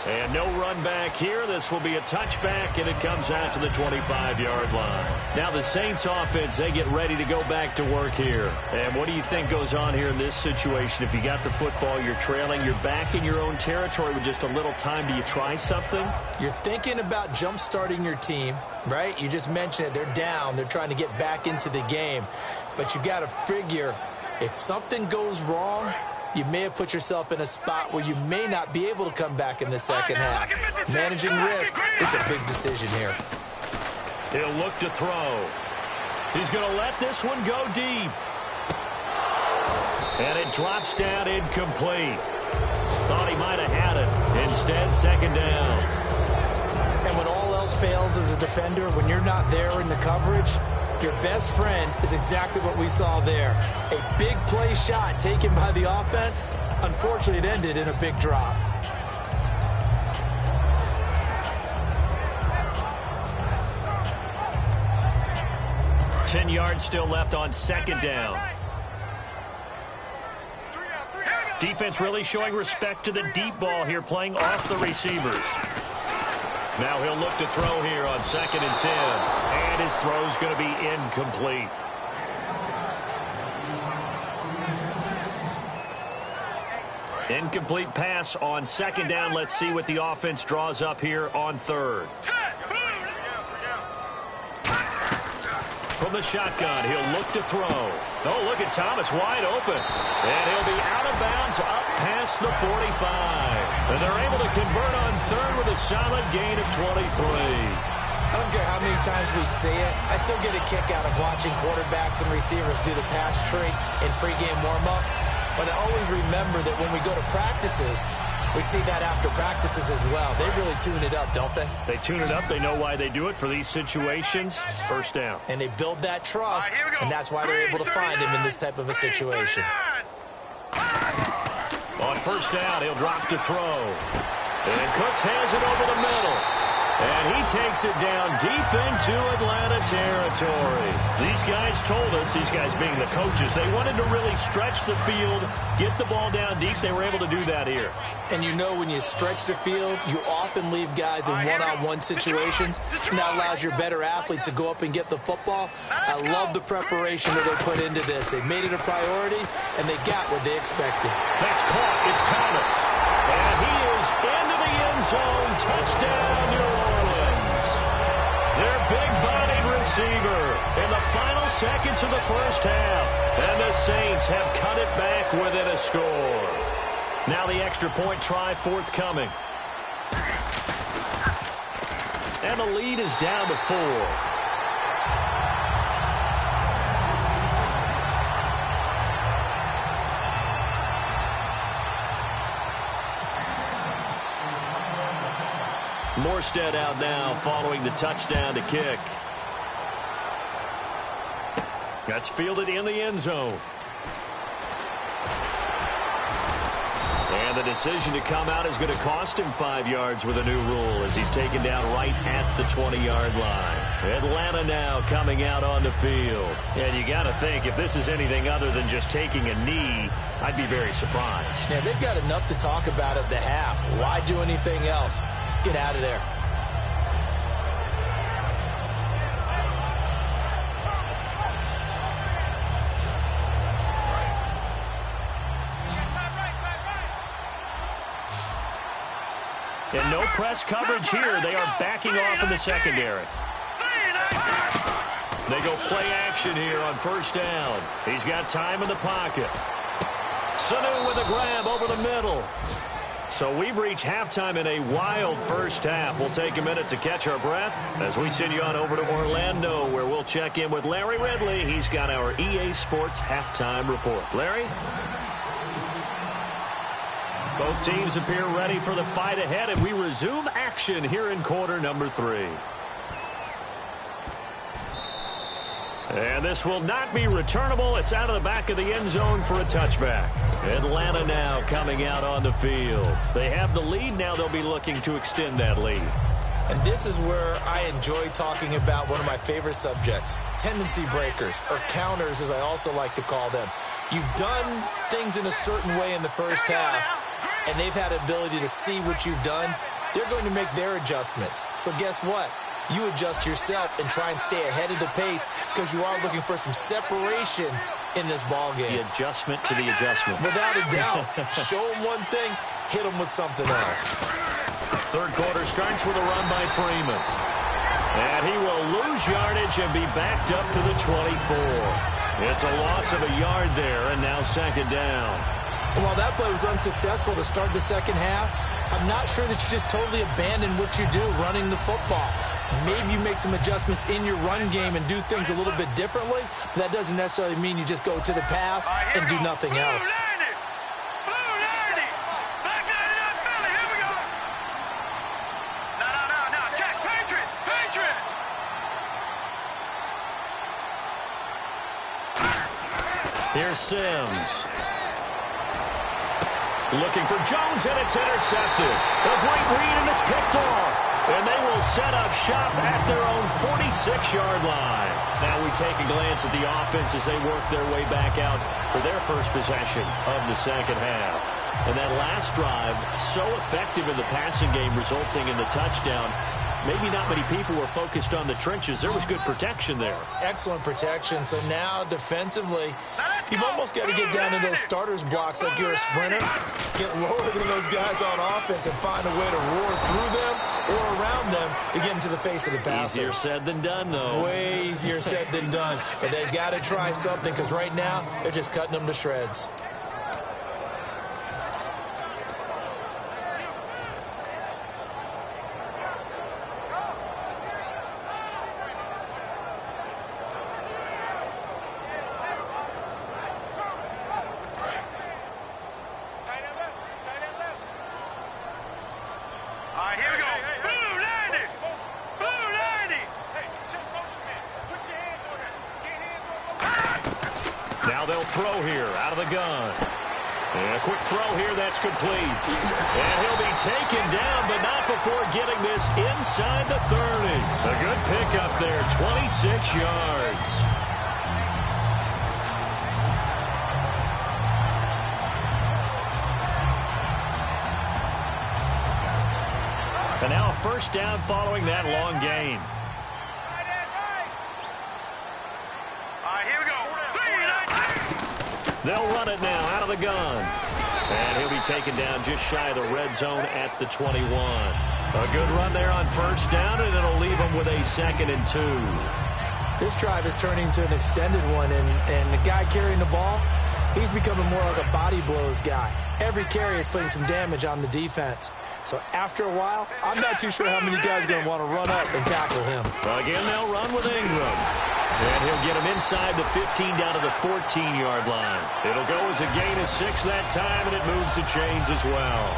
Speaker 3: And no run back here. This will be a touchback, and it comes out to the 25-yard line. Now the Saints offense, they get ready to go back to work here. And what do you think goes on here in this situation? If you got the football, you're trailing, you're back in your own territory with just a little time. Do you try something?
Speaker 4: You're thinking about jump-starting your team, right? You just mentioned it. They're down. They're trying to get back into the game. But you got to figure if something goes wrong, you may have put yourself in a spot where you may not be able to come back in the second half. Managing risk is a big decision here.
Speaker 3: He'll look to throw. He's going to let this one go deep. And it drops down incomplete. Thought he might have had it. Instead, second down.
Speaker 4: And when all else fails as a defender, when you're not there in the coverage, your best friend is exactly what we saw there. A big play shot taken by the offense. Unfortunately, it ended in a big drop.
Speaker 3: Yards still left on second down. Defense really showing respect to the deep ball here, playing off the receivers. Now he'll look to throw here on 2nd and 10. And his throw's going to be incomplete. Incomplete pass on second down. Let's see what the offense draws up here on third. From the shotgun, he'll look to throw. Oh, look at Thomas wide open. And he'll be out of bounds up past the 45. And they're able to convert on third with a solid gain of 23.
Speaker 4: I don't care how many times we see it. I still get a kick out of watching quarterbacks and receivers do the pass tree in pregame warm-up. But I always remember that when we go to practices, we see that after practices as well. They really tune it up, don't they?
Speaker 3: They tune it up. They know why they do it for these situations. First down.
Speaker 4: And they build that trust, and that's why they're able to find him in this type of a situation.
Speaker 3: On first down, he'll drop to throw. And Cooks has it over the middle. And he takes it down deep into Atlanta territory. These guys told us, these guys being the coaches, they wanted to really stretch the field, get the ball down deep. They were able to do that here.
Speaker 4: And you know when you stretch the field, you often leave guys in one-on-one situations, and that allows your better athletes to go up and get the football. I love the preparation that they put into this. They made it a priority, and they got what they expected.
Speaker 3: That's caught. It's Thomas. And he is into the end zone. Touchdown, New Orleans. Their big-bodied receiver in the final seconds of the first half. And the Saints have cut it back within a score. Now the extra point try forthcoming. And the lead is down to 4. Morstead out now following the touchdown to kick. That's fielded in the end zone. And the decision to come out is going to cost him 5 yards with a new rule as he's taken down right at the 20-yard line. Atlanta now coming out on the field. And you got to think, if this is anything other than just taking a knee, I'd be very surprised.
Speaker 4: Yeah, they've got enough to talk about at the half. Why do anything else? Just get out of there.
Speaker 3: And no press coverage here. They are backing off in the secondary. They go play action here on first down. He's got time in the pocket. Sanu with a grab over the middle. So we've reached halftime in a wild first half. We'll take a minute to catch our breath as we send you on over to Orlando, where we'll check in with Larry Ridley. He's got our EA Sports halftime report. Larry? Both teams appear ready for the fight ahead, and we resume action here in quarter number 3. And this will not be returnable. It's out of the back of the end zone for a touchback. Atlanta now coming out on the field. They have the lead. Now they'll be looking to extend that lead.
Speaker 4: And this is where I enjoy talking about one of my favorite subjects, tendency breakers, or counters as I also like to call them. You've done things in a certain way in the first half, and they've had the ability to see what you've done. They're going to make their adjustments. So guess what? You adjust yourself and try and stay ahead of the pace because you are looking for some separation in this ball game.
Speaker 3: The adjustment to the adjustment.
Speaker 4: Without a doubt. Show them one thing, hit them with something else.
Speaker 3: Third quarter starts with a run by Freeman. And he will lose yardage and be backed up to the 24. It's a loss of a yard there, and now second down.
Speaker 4: And while that play was unsuccessful to start the second half, I'm not sure that you just totally abandon what you do running the football. Maybe you make some adjustments in your run game and do things a little bit differently. But that doesn't necessarily mean you just go to the pass and do nothing else.
Speaker 3: Here's Sims. Looking for Jones, and it's intercepted. A great read, and it's picked off. And they will set up shop at their own 46-yard line. Now we take a glance at the offense as they work their way back out for their first possession of the second half. And that last drive, so effective in the passing game, resulting in the touchdown. maybe not many people were focused on the trenches. There was good protection there.
Speaker 4: Excellent protection. So now defensively, you've almost got to get down to those starters blocks like you're a sprinter, get lower than those guys on offense and find a way to roar through them or around them to get into the face of the passer.
Speaker 3: Easier said than done, though.
Speaker 4: Way easier said than done. But they've got to try something because right now they're just cutting them to shreds.
Speaker 3: Now they'll throw here out of the gun. And a quick throw here, that's complete. And he'll be taken down, but not before getting this inside the 30. A good pickup there, 26 yards. And now a first down following that long gain. They'll run it now out of the gun. And he'll be taken down just shy of the red zone at the 21. A good run there on first down, and it'll leave them with a 2nd and 2.
Speaker 4: This drive is turning into an extended one, and the guy carrying the ball, he's becoming more like a body blows guy. Every carry is putting some damage on the defense. So after a while, I'm not too sure how many guys are going to want to run up and tackle him.
Speaker 3: Again, they'll run with Ingram. And he'll get him inside the 15 down to the 14-yard line. It'll go as a gain of 6 that time, and it moves the chains as well.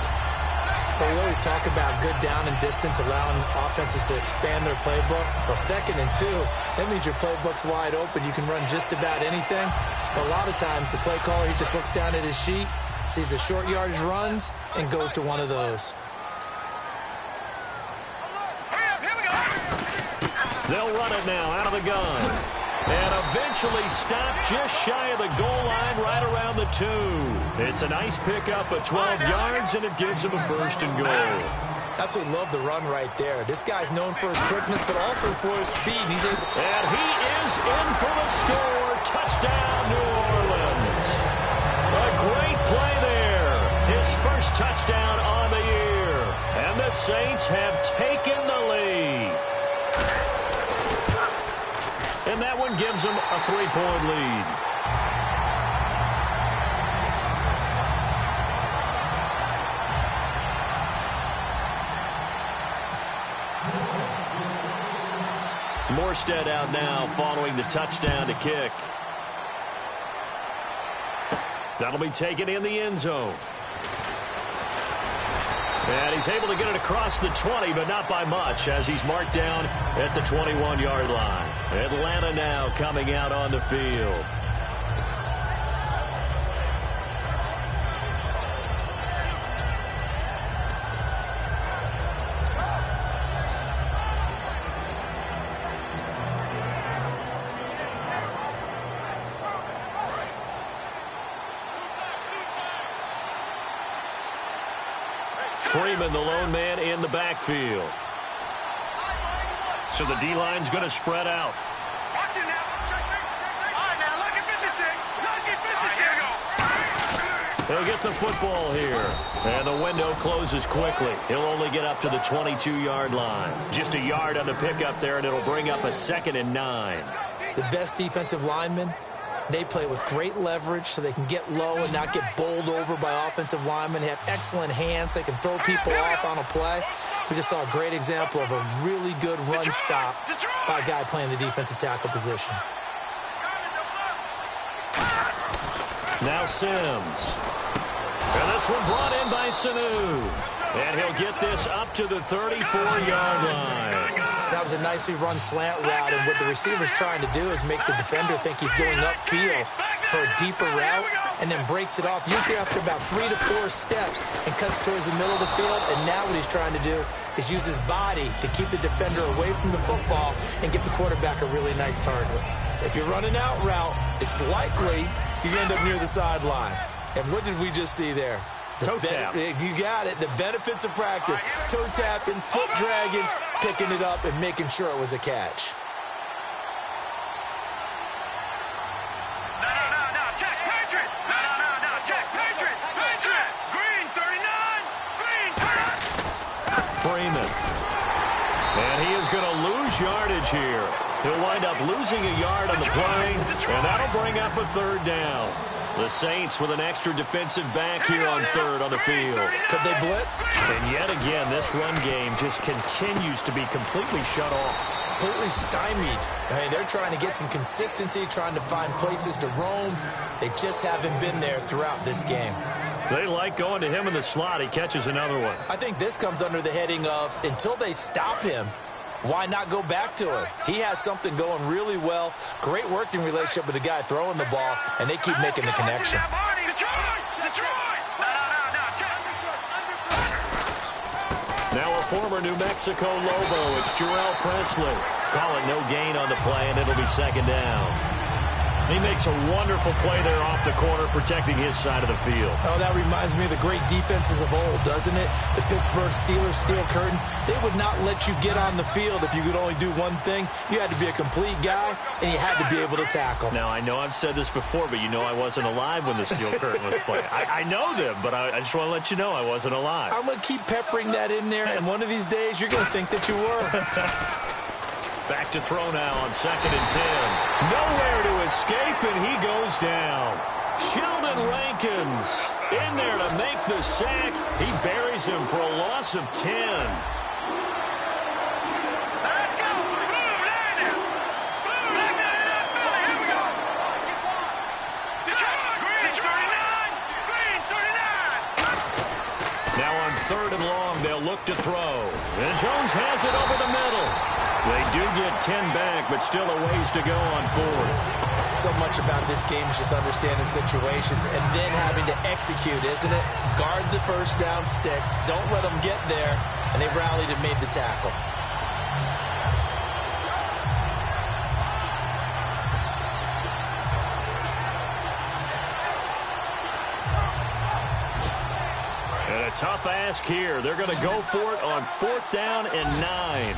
Speaker 4: But we always talk about good down and distance, allowing offenses to expand their playbook. Well, 2nd and 2, that means your playbook's wide open. You can run just about anything. But a lot of times, the play caller, he just looks down at his sheet, sees the short yardage runs, and goes to one of those.
Speaker 3: They'll run it now out of the gun. And eventually stop just shy of the goal line right around the 2. It's a nice pickup of 12 yards, and it gives him a 1st and goal.
Speaker 4: Absolutely love the run right there. This guy's known for his quickness, but also for his speed.
Speaker 3: And he is in for the score. Touchdown, New Orleans. A great play there. His first touchdown on the year. And the Saints have taken the lead. And that one gives them a 3-point lead. Morstead out now following the touchdown to kick. That'll be taken in the end zone. And he's able to get it across the 20, but not by much, as he's marked down at the 21-yard line. Atlanta now coming out on the field. Freeman, the lone man in the backfield. So the D-line's going to spread out.
Speaker 5: Watch it now. All right, now, look at 56. Look at 56.
Speaker 3: They'll get the football here. And the window closes quickly. He'll only get up to the 22-yard line. Just a yard on the pickup there, and it'll bring up a 2nd and 9.
Speaker 4: The best defensive linemen, they play with great leverage so they can get low and not get bowled over by offensive linemen. They have excellent hands. They can throw people off on a play. We just saw a great example of a really good run stop by a guy playing the defensive tackle position.
Speaker 3: Now Sims. And this one brought in by Sanu. And he'll get this up to the 34-yard line.
Speaker 4: That was a nicely run slant route, and what the receiver's trying to do is make the defender think he's going upfield for a deeper route, and then breaks it off, usually after about 3 to 4 steps, and cuts towards the middle of the field. And now what he's trying to do is use his body to keep the defender away from the football and give the quarterback a really nice target. If you're running out route, it's likely you end up near the sideline. And what did we just see there?
Speaker 3: Toe tap.
Speaker 4: You got it. The benefits of practice. Toe tapping, foot dragging, picking it up and making sure it was a catch.
Speaker 5: No, check, Patriot! No, check, Patriot! Patriot! Green, 39! Green,
Speaker 3: Freeman. And he is going to lose yardage here. He'll wind up losing a yard on the play, and that'll bring up a third down. The Saints with an extra defensive back here on third on the field.
Speaker 4: Could they blitz?
Speaker 3: And yet again, this run game just continues to be completely shut off.
Speaker 4: Completely stymied. I mean, they're trying to get some consistency, trying to find places to roam. They just haven't been there throughout this game.
Speaker 3: They like going to him in the slot. He catches another one.
Speaker 4: I think this comes under the heading of, until they stop him, why not go back to it? He has something going really well. Great working relationship with the guy throwing the ball, and they keep making the connection.
Speaker 3: Now a former New Mexico Lobo. It's Jarrell Presley. Call it no gain on the play, and it'll be second down. He makes a wonderful play there off the corner, protecting his side of the field.
Speaker 4: Oh, that reminds me of the great defenses of old, doesn't it? The Pittsburgh Steelers steel curtain. They would not let you get on the field if you could only do one thing. You had to be a complete guy, and you had to be able to tackle.
Speaker 3: Now, I know I've said this before, but you know I wasn't alive when the steel curtain was playing. I know them, but I just want to let you know I wasn't alive.
Speaker 4: I'm going to keep peppering that in there, and one of these days you're going to think that you were.
Speaker 3: Back to throw now on 2nd and 10. Nowhere to escape, and he goes down. Sheldon Rankins in there to make the sack. He buries him for a loss of 10.
Speaker 5: Let's go! Boom, there! Boom, like that in that Philly. Here we go! Detroit! Green, 39! Green, 39!
Speaker 3: Now on 3rd and long, they'll look to throw. And Jones has it over the middle. They do get 10 back, but still a ways to go on 4th.
Speaker 4: So much about this game is just understanding situations and then having to execute, isn't it? Guard the first down sticks. Don't let them get there. And they rallied and made the tackle.
Speaker 3: And a tough ask here. They're going to go for it on 4th down and 9.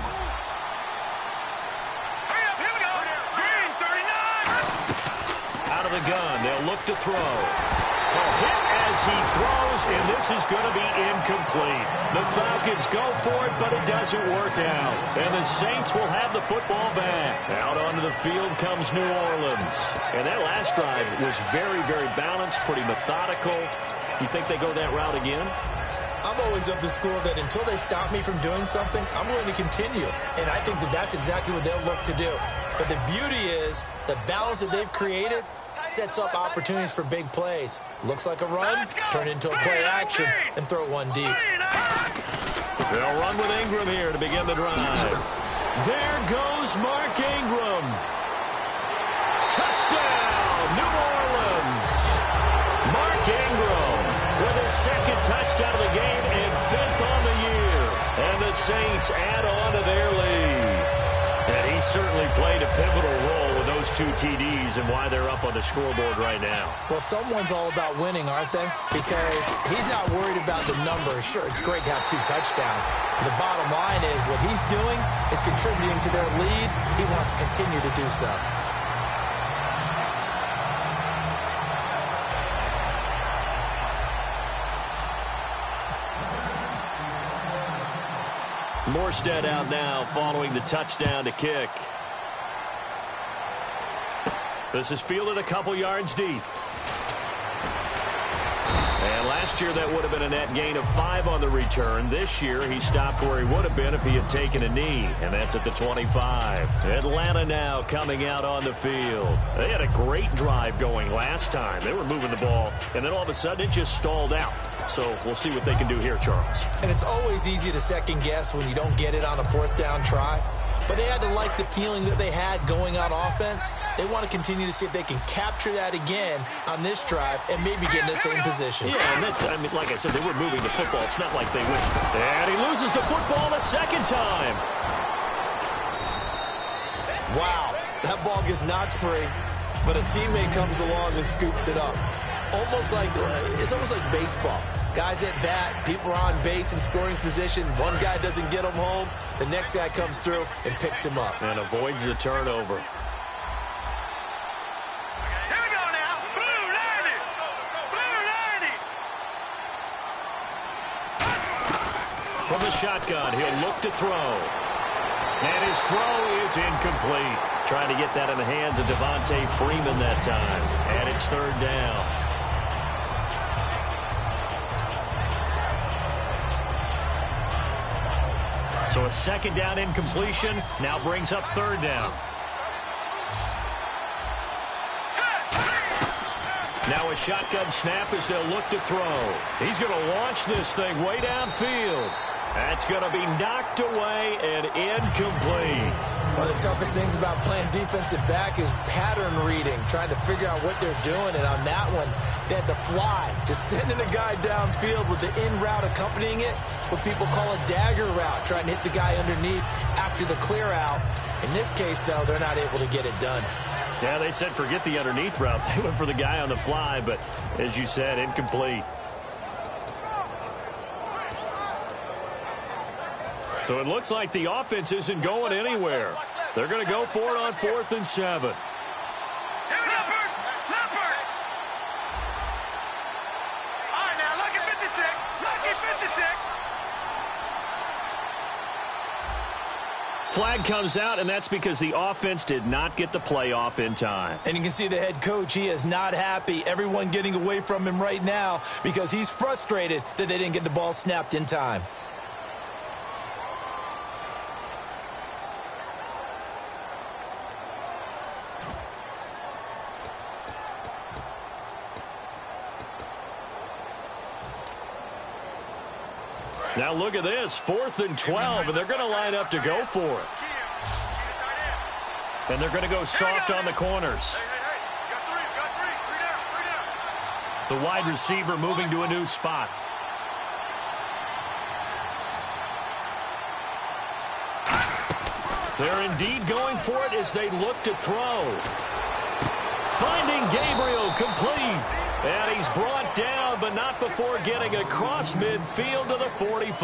Speaker 3: Out of the gun, they'll look to throw. A hit as he throws, and this is going to be incomplete. The Falcons go for it, but it doesn't work out. And the Saints will have the football back. Out onto the field comes New Orleans. And that last drive was very, very balanced, pretty methodical. You think they go that route again?
Speaker 4: I'm always of the school that until they stop me from doing something, I'm going to continue. And I think that that's exactly what they'll look to do. But the beauty is the balance that they've created sets up opportunities for big plays. Looks like a run, turn into a play action, and throw one deep.
Speaker 3: They'll run with Ingram here to begin the drive. There goes Mark Ingram. Touchdown, New Orleans. Mark Ingram with his 2nd touchdown of the game and 5th on the year. And the Saints add on to their lead. And he certainly played a pivotal role with those 2 TDs and why they're up on the scoreboard right now.
Speaker 4: Well, someone's all about winning, aren't they? Because he's not worried about the number. Sure, it's great to have 2 touchdowns. The bottom line is what he's doing is contributing to their lead. He wants to continue to do so.
Speaker 3: Morstead out now following the touchdown to kick. This is fielded a couple yards deep. And last year that would have been a net gain of 5 on the return. This year he stopped where he would have been if he had taken a knee. And that's at the 25. Atlanta now coming out on the field. They had a great drive going last time. They were moving the ball. And then all of a sudden it just stalled out. So we'll see what they can do here, Charles.
Speaker 4: And it's always easy to second guess when you don't get it on a 4th down try. But they had to like the feeling that they had going on offense. They want to continue to see if they can capture that again on this drive and maybe get in the same position.
Speaker 3: Yeah, and that's, I mean, like I said, they were moving the football. It's not like they went. And he loses the football a 2nd time.
Speaker 4: Wow, that ball gets knocked free, but a teammate comes along and scoops it up. It's almost like baseball. Guys at bat, people are on base in scoring position. One guy doesn't get him home. The next guy comes through and picks him up.
Speaker 3: And avoids the turnover.
Speaker 5: Here we go now. Blue 90. Blue 90.
Speaker 3: From the shotgun, he'll look to throw. And his throw is incomplete. Trying to get that in the hands of Devontae Freeman that time. And it's third down. So a second down incompletion now brings up third down. Now a shotgun snap as they'll look to throw. He's going to launch this thing way downfield. That's going to be knocked away and incomplete.
Speaker 4: One of the toughest things about playing defensive back is pattern reading, trying to figure out what they're doing. And on that one, they had to fly, just sending a guy downfield with the in route accompanying it, what people call a dagger route, trying to hit the guy underneath after the clear out. In this case, though, they're not able to get it done.
Speaker 3: Yeah, they said forget the underneath route. They went for the guy on the fly, but as you said, incomplete. So it looks like the offense isn't going anywhere. They're going to go for it on 4th and 7.
Speaker 5: Leopard! Leopard! All right, now, lucky 56. Lucky 56.
Speaker 3: Flag comes out, and that's because the offense did not get the play off in time.
Speaker 4: And you can see the head coach, he is not happy. Everyone getting away from him right now because he's frustrated that they didn't get the ball snapped in time.
Speaker 3: Now look at this, 4th and 12, and they're going to line up to go for it. And they're going to go soft on the corners. The wide receiver moving to a new spot. They're indeed going for it as they look to throw. Finding Gabriel complete. And he's brought down, but not before getting across midfield to the 45.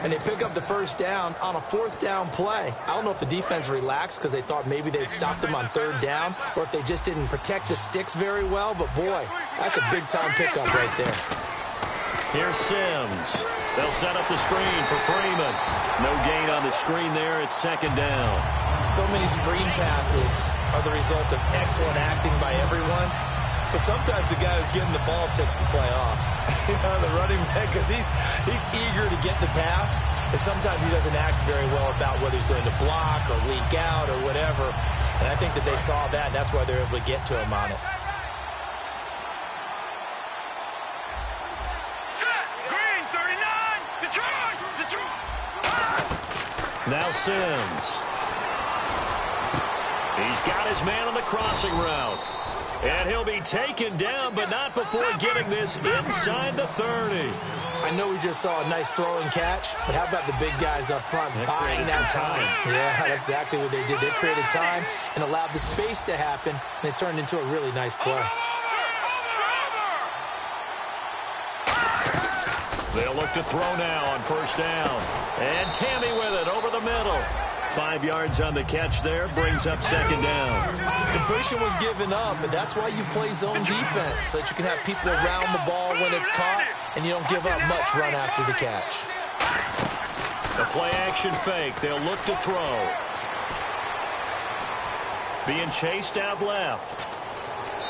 Speaker 4: And they pick up the first down on a 4th down play. I don't know if the defense relaxed because they thought maybe they'd stopped them on 3rd down or if they just didn't protect the sticks very well. But, boy, that's a big-time pickup right there.
Speaker 3: Here's Sims. They'll set up the screen for Freeman. No gain on the screen there. It's 2nd down.
Speaker 4: So many screen passes are the result of excellent acting by everyone. But sometimes the guy who's getting the ball takes the play off. The running back, because he's eager to get the pass. And sometimes he doesn't act very well about whether he's going to block or leak out or whatever. And I think that they saw that, and that's why they're able to get to him on it.
Speaker 5: Green 39. Detroit. Detroit.
Speaker 3: Now Sims. He's got his man on the crossing route. And he'll be taken down, but not before getting this inside the 30.
Speaker 4: I know we just saw a nice throw and catch, but how about the big guys up front buying that time? Yeah, that's exactly what they did. They created time and allowed the space to happen, and it turned into a really nice play.
Speaker 3: They'll look to throw now on 1st down. And Tammy with it over the middle. 5 yards on the catch there, brings up 2nd down.
Speaker 4: Completion was given up, but that's why you play zone defense, so that you can have people around the ball when it's caught, and you don't give up much run after the catch.
Speaker 3: The play-action fake. They'll look to throw. Being chased out left.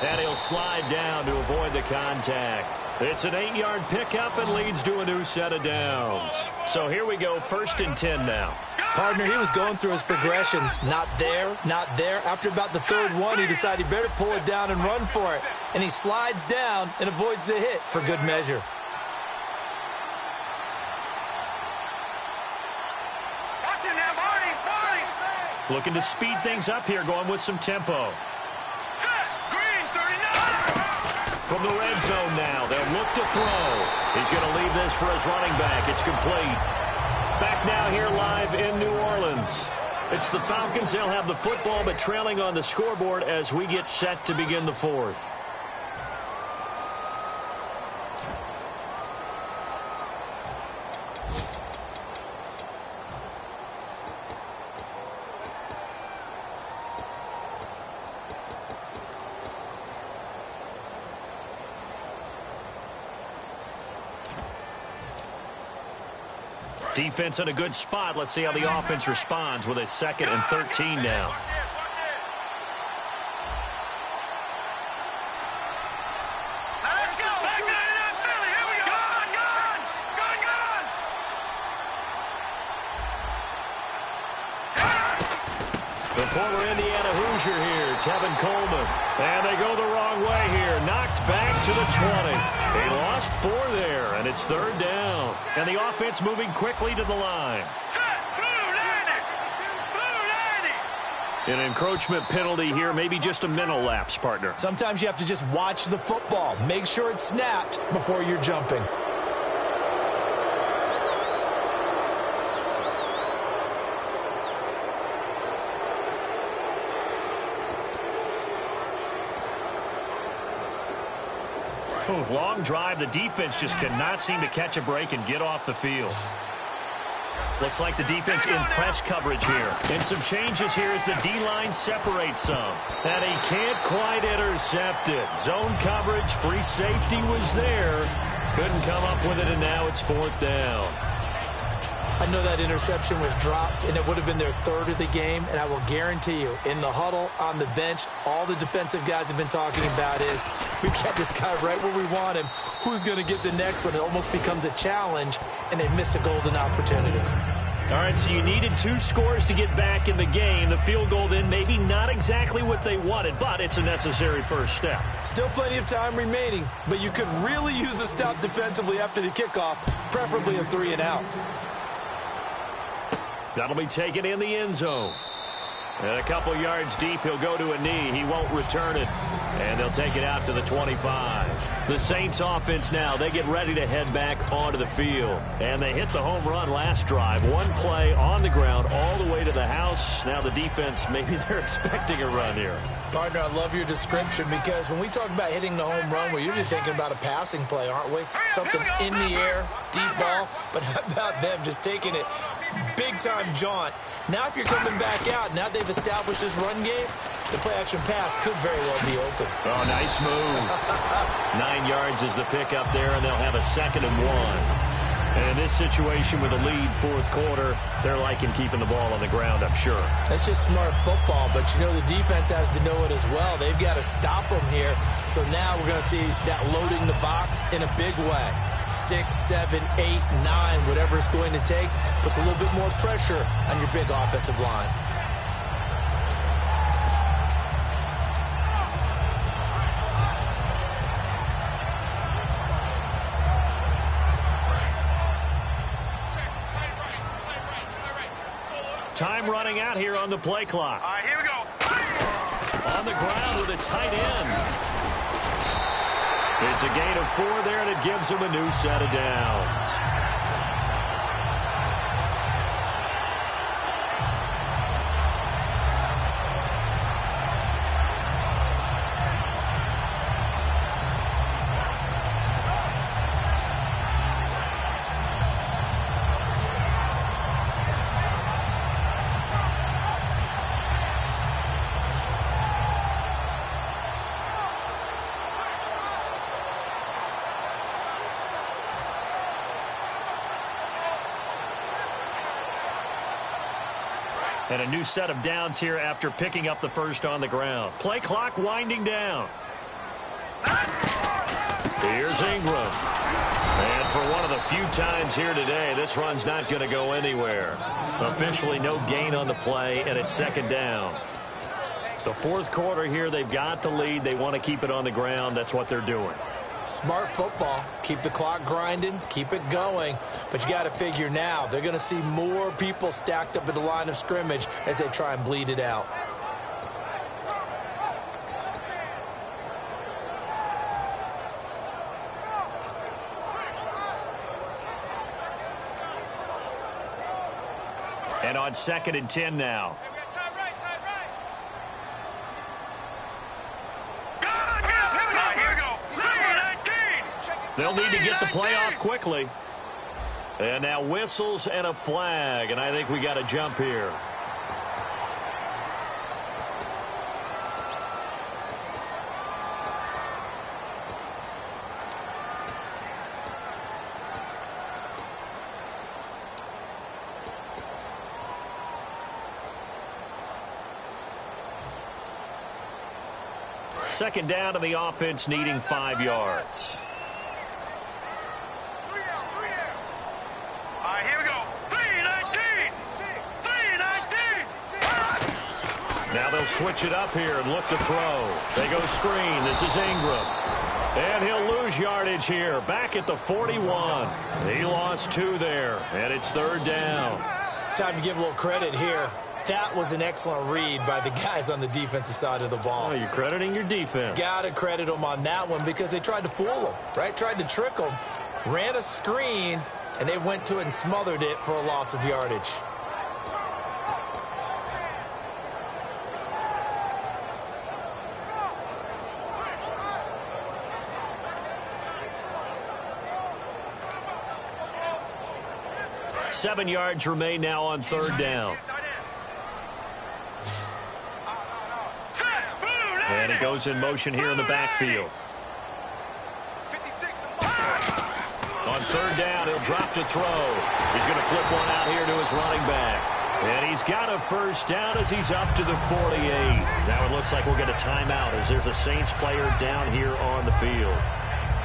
Speaker 3: And he'll slide down to avoid the contact. It's an 8-yard pickup and leads to a new set of downs. So here we go, 1st and 10 now.
Speaker 4: Partner, he was going through his progressions. Not there, not there. After about the 3rd one, he decided he better pull it down and run for it. And he slides down and avoids the hit for good measure.
Speaker 5: Watch it now, Marty. Marty.
Speaker 3: Looking to speed things up here, going with some tempo.
Speaker 5: Green 39.
Speaker 3: From the red zone now, they'll look to throw. He's going to leave this for his running back. It's complete. Back now here live in New Orleans. It's the Falcons. They'll have the football, but trailing on the scoreboard as we get set to begin the 4th. Defense in a good spot. Let's see how the offense responds with a 2nd and 13 now.
Speaker 5: Let's go. Back 99 Philly. Here we go. Gone.
Speaker 3: The former Indiana Hoosier here, Tevin Coleman. And they go the wrong way here. Knocked back to the 20. They lost 4 there, and it's 3rd down. And the offense moving quickly to the line.
Speaker 5: Set. Blue 90. Blue 90.
Speaker 3: An encroachment penalty here, maybe just a mental lapse, partner.
Speaker 4: Sometimes you have to just watch the football. Make sure it's snapped before you're jumping.
Speaker 3: Long drive. The defense just cannot seem to catch a break and get off the field. Looks like the defense in press coverage here. And some changes here as the D-line separates some. And he can't quite intercept it. Zone coverage, free safety was there. Couldn't come up with it, and now it's 4th down.
Speaker 4: I know that interception was dropped, and it would have been their 3rd of the game, and I will guarantee you, in the huddle, on the bench, all the defensive guys have been talking about is, we've got this guy right where we want him. Who's going to get the next one? It almost becomes a challenge, and they missed a golden opportunity.
Speaker 3: All right, so you needed 2 scores to get back in the game. The field goal then maybe not exactly what they wanted, but it's a necessary first step.
Speaker 4: Still plenty of time remaining, but you could really use a stop defensively after the kickoff, preferably a 3 and out.
Speaker 3: That'll be taken in the end zone. And a couple yards deep, he'll go to a knee. He won't return it. And they'll take it out to the 25. The Saints offense now, they get ready to head back onto the field. And they hit the home run last drive. 1 play on the ground all the way to the house. Now the defense, maybe they're expecting a run here.
Speaker 4: Partner, I love your description because when we talk about hitting the home run, we're usually thinking about a passing play, aren't we? Something in the air, deep ball. But how about them just taking it big-time jaunt? Now if you're coming back out, now they've established this run game, the play-action pass could very well be open.
Speaker 3: Oh, nice move. 9 yards is the pickup there, and they'll have a 2nd and 1. And in this situation with a lead 4th quarter, they're liking keeping the ball on the ground, I'm sure.
Speaker 4: That's just smart football, but you know the defense has to know it as well. They've got to stop them here. So now we're going to see that loading the box in a big way. 6, 7, 8, 9, whatever it's going to take, puts a little bit more pressure on your big offensive line.
Speaker 3: Time running out here on the play clock.
Speaker 5: All right, here we go.
Speaker 3: On the ground with a tight end. It's a gain of 4 there, and it gives them a new set of downs. And a new set of downs here after picking up the first on the ground. Play clock winding down. Here's Ingram. And for one of the few times here today, this run's not going to go anywhere. Officially no gain on the play, and it's 2nd down. The 4th quarter here, they've got the lead. They want to keep it on the ground. That's what they're doing.
Speaker 4: Smart football. Keep the clock grinding. Keep it going. But you got to figure now, they're going to see more people stacked up at the line of scrimmage as they try and bleed it out.
Speaker 3: And on 2nd and 10 now. They'll need to get the play off quickly. And now whistles and a flag, and I think we got a jump here. Second down to the offense, needing 5 yards.
Speaker 5: Here we go. 3-19. 3-19.
Speaker 3: Now they'll switch it up here and look to throw. They go screen. This is Ingram. And he'll lose yardage here. Back at the 41. He lost 2 there. And it's third down.
Speaker 4: Time to give a little credit here. That was an excellent read by the guys on the defensive side of the ball.
Speaker 3: Oh, you're crediting your defense.
Speaker 4: Got to credit them on that one because they tried to fool them, right? Tried to trick them. Ran a screen, and they went to it and smothered it for a loss of yardage.
Speaker 3: Seven yards remain now on third down. And he goes in motion here in the backfield. On third down, he'll drop to throw. He's going to flip one out here to his running back. And he's got a first down as he's up to the 48. Now it looks like we'll get a timeout as there's a Saints player down here on the field.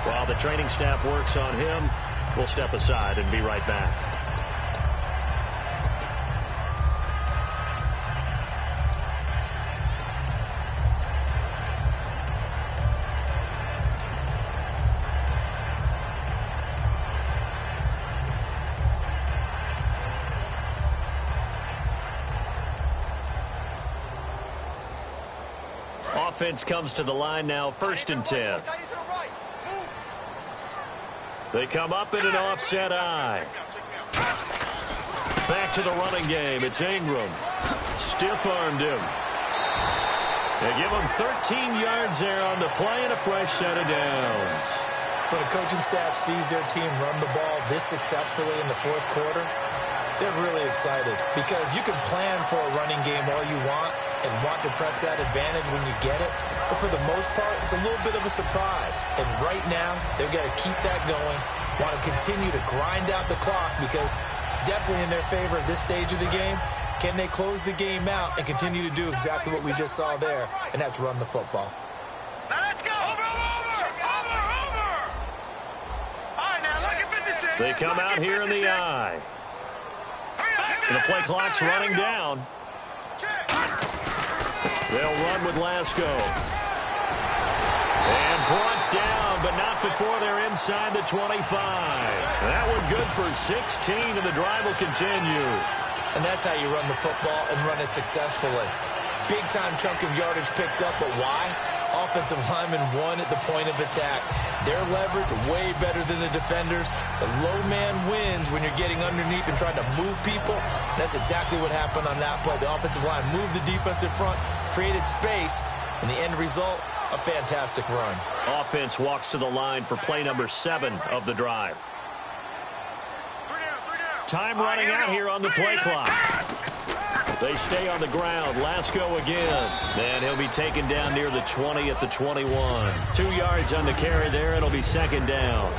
Speaker 3: While the training staff works on him, we'll step aside and be right back. Offense comes to the line now, 1st and 10. They come up in an offset eye. Back to the running game. It's Ingram. Stiff-armed him. They give him 13 yards there on the play and a fresh set of downs.
Speaker 4: When a coaching staff sees their team run the ball this successfully in the fourth quarter, they're really excited because you can plan for a running game all you want and want to press that advantage when you get it. But for the most part, it's a little bit of a surprise. And right now, they've got to keep that going, want to continue to grind out the clock because it's definitely in their favor at this stage of the game. Can they close the game out and continue to do exactly what we just saw there, and that's run the football?
Speaker 5: Now let's go. Over. All right, now look at 56.
Speaker 3: They come out here in the eye. And the play clock's running down. They'll run with Lasco. And brought down, but not before they're inside the 25. That one good for 16, and the drive will continue.
Speaker 4: And that's how you run the football and run it successfully. Big-time chunk of yardage picked up, but why? Offensive linemen won at the point of attack. Their leverage way better than the defenders. The low man wins when you're getting underneath and trying to move people. And that's exactly what happened on that play. The offensive line moved the defense in front, created space, and the end result, a fantastic run.
Speaker 3: Offense walks to the line for play number 7 of the drive. Time running out here on the play clock. They stay on the ground. Lasco again. And he'll be taken down near the 20 at the 21. 2 yards on the carry there. It'll be second down.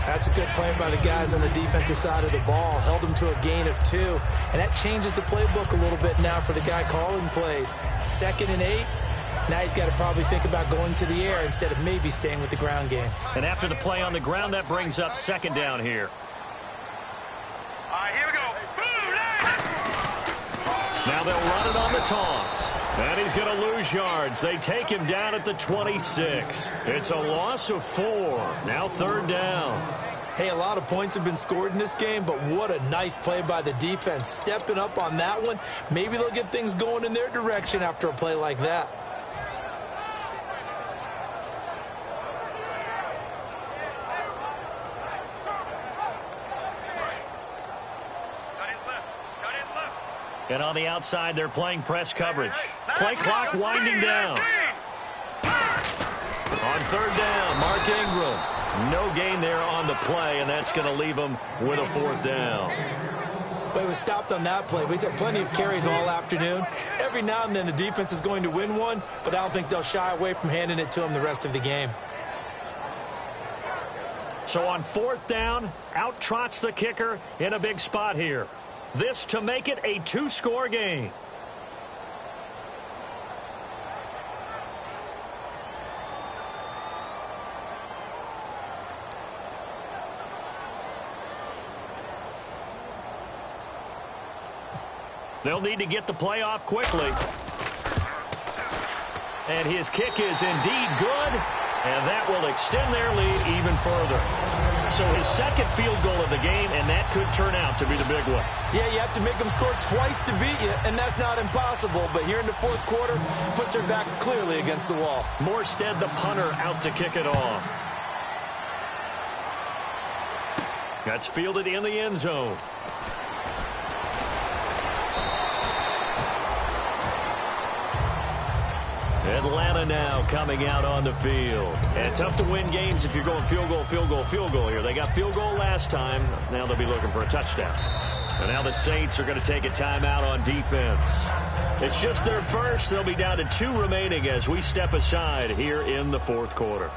Speaker 4: That's a good play by the guys on the defensive side of the ball. Held them to a gain of 2. And that changes the playbook a little bit now for the guy calling plays. 2nd and 8. Now he's got to probably think about going to the air instead of maybe staying with the ground game.
Speaker 3: And after the play on the ground, that brings up second down here.
Speaker 5: All right, here we go.
Speaker 3: Now they'll run it on the toss. And he's going to lose yards. They take him down at the 26. It's a loss of 4. Now third down.
Speaker 4: Hey, a lot of points have been scored in this game, but what a nice play by the defense. Stepping up on that one. Maybe they'll get things going in their direction after a play like that.
Speaker 3: And on the outside, they're playing press coverage. Play clock winding down. On third down, Mark Ingram. No gain there on the play, and that's going to leave him with a fourth down.
Speaker 4: Well, he was stopped on that play, but he's had plenty of carries all afternoon. Every now and then the defense is going to win one, but I don't think they'll shy away from handing it to him the rest of the game.
Speaker 3: So on fourth down, out trots the kicker in a big spot here. This to make it a 2-score game. They'll need to get the play off quickly. And his kick is indeed good, and that will extend their lead even further. So his second field goal of the game, and that could turn out to be the big one.
Speaker 4: Yeah, you have to make them score twice to beat you, and that's not impossible. But here in the fourth quarter, puts their backs clearly against the wall.
Speaker 3: Morstead, the punter, out to kick it off. That's fielded in the end zone. Atlanta now coming out on the field. And tough to win games if you're going field goal, field goal, field goal here. They got field goal last time. Now they'll be looking for a touchdown. And now the Saints are going to take a timeout on defense. It's just their first. They'll be down to 2 remaining as we step aside here in the fourth quarter.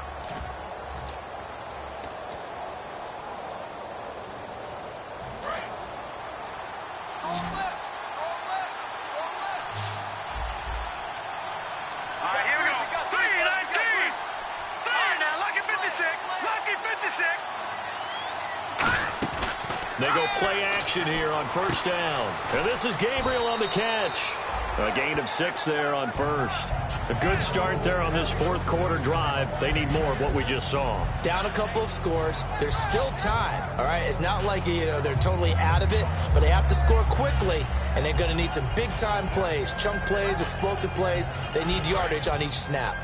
Speaker 3: They go play action here on first down. And this is Gabriel on the catch. A gain of 6 there on first. A good start there on this fourth quarter drive. They need more of what we just saw.
Speaker 4: Down a couple of scores. There's still time, all right? It's not like, they're totally out of it, but they have to score quickly, and they're going to need some big-time plays, chunk plays, explosive plays. They need yardage on each snap.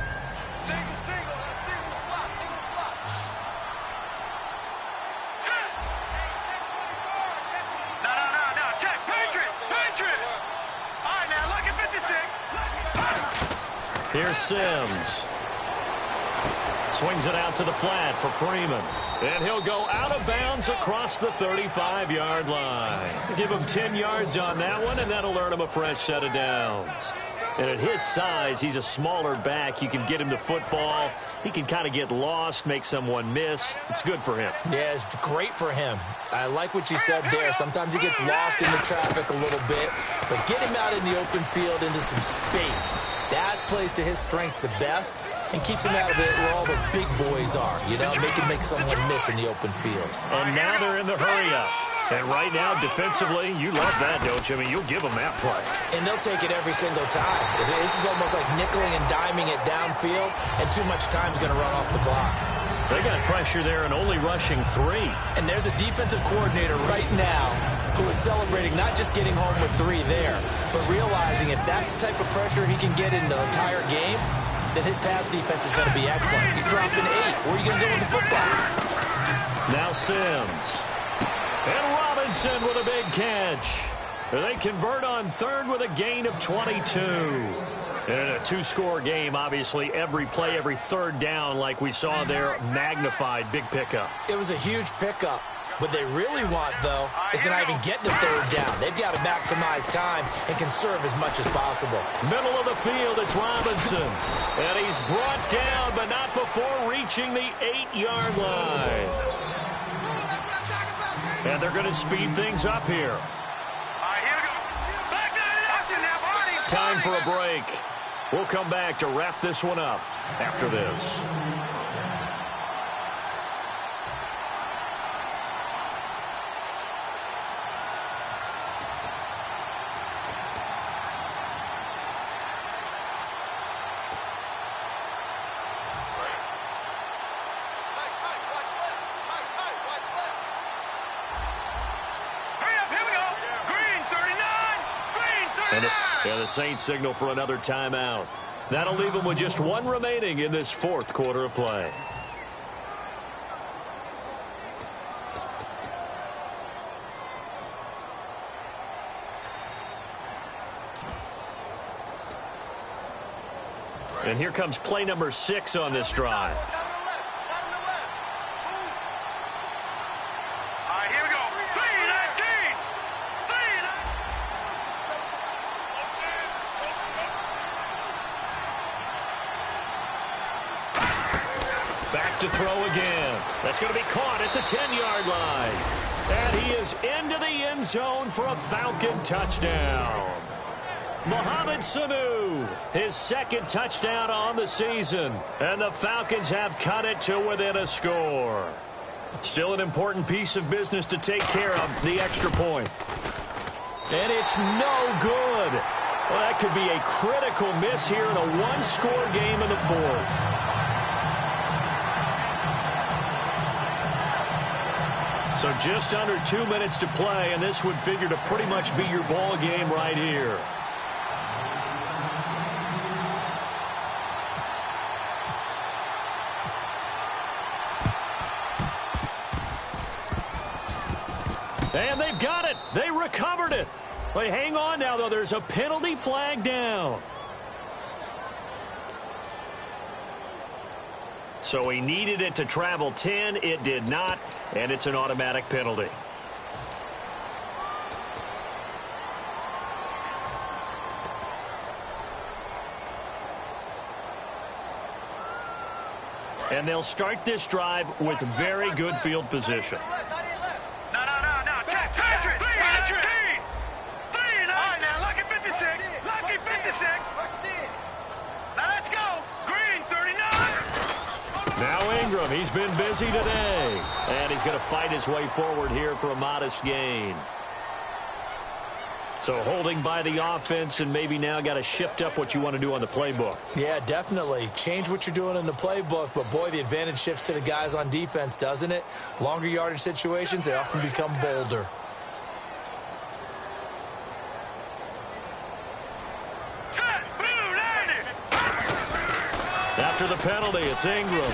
Speaker 3: Here's Sims. Swings it out to the flat for Freeman. And he'll go out of bounds across the 35-yard line. Give him 10 yards on that one, and that'll earn him a fresh set of downs. And at his size, he's a smaller back. You can get him the football. He can kind of get lost, make someone miss. It's good for him.
Speaker 4: Yeah, it's great for him. I like what you said there. Sometimes he gets lost in the traffic a little bit, but get him out in the open field into some space. That plays to his strengths the best and keeps him out of it where all the big boys are, make someone miss in the open field.
Speaker 3: And now they're in the hurry-up. And right now, defensively, you love that, don't you? I mean, you'll give them that play.
Speaker 4: And they'll take it every single time. This is almost like nickeling and diming it downfield, and too much time's going to run off the clock.
Speaker 3: They got pressure there and only rushing 3.
Speaker 4: And there's a defensive coordinator right now who is celebrating not just getting home with 3 there, but realizing if that's the type of pressure he can get in the entire game, then his pass defense is going to be excellent. You're dropping 8. Where are you going to go with the football?
Speaker 3: Now Sims. And Robinson with a big catch. They convert on third with a gain of 22. And in a 2-score game, obviously, every play, every third down, like we saw there, magnified, big pickup.
Speaker 4: It was a huge pickup. What they really want, though, is to not even get to third down. They've got to maximize time and conserve as much as possible.
Speaker 3: Middle of the field, it's Robinson. And he's brought down, but not before reaching the 8-yard line. And they're going to speed things up here. Time for a break. We'll come back to wrap this one up after this. And the Saints signal for another timeout. That'll leave them with just 1 remaining in this fourth quarter of play. And here comes play number 6 on this drive. To throw again. That's going to be caught at the 10-yard line. And he is into the end zone for a Falcon touchdown. Mohamed Sanu, his second touchdown on the season. And the Falcons have cut it to within a score. Still an important piece of business to take care of, the extra point. And it's no good. Well, that could be a critical miss here in a one-score game in the fourth. So just under 2 minutes to play, and this would figure to pretty much be your ball game right here. And they've got it. They recovered it. But hang on now, though. There's a penalty flag down. So he needed it to travel 10. It did not, and it's an automatic penalty. And they'll start this drive with very good field position. Now Ingram, he's been busy today. And he's going to fight his way forward here for a modest gain. So holding by the offense, and maybe now got to shift up what you want to do on the playbook.
Speaker 4: Yeah, definitely. Change what you're doing in the playbook, but boy, the advantage shifts to the guys on defense, doesn't it? Longer yardage situations, they often become bolder.
Speaker 3: After the penalty, it's Ingram.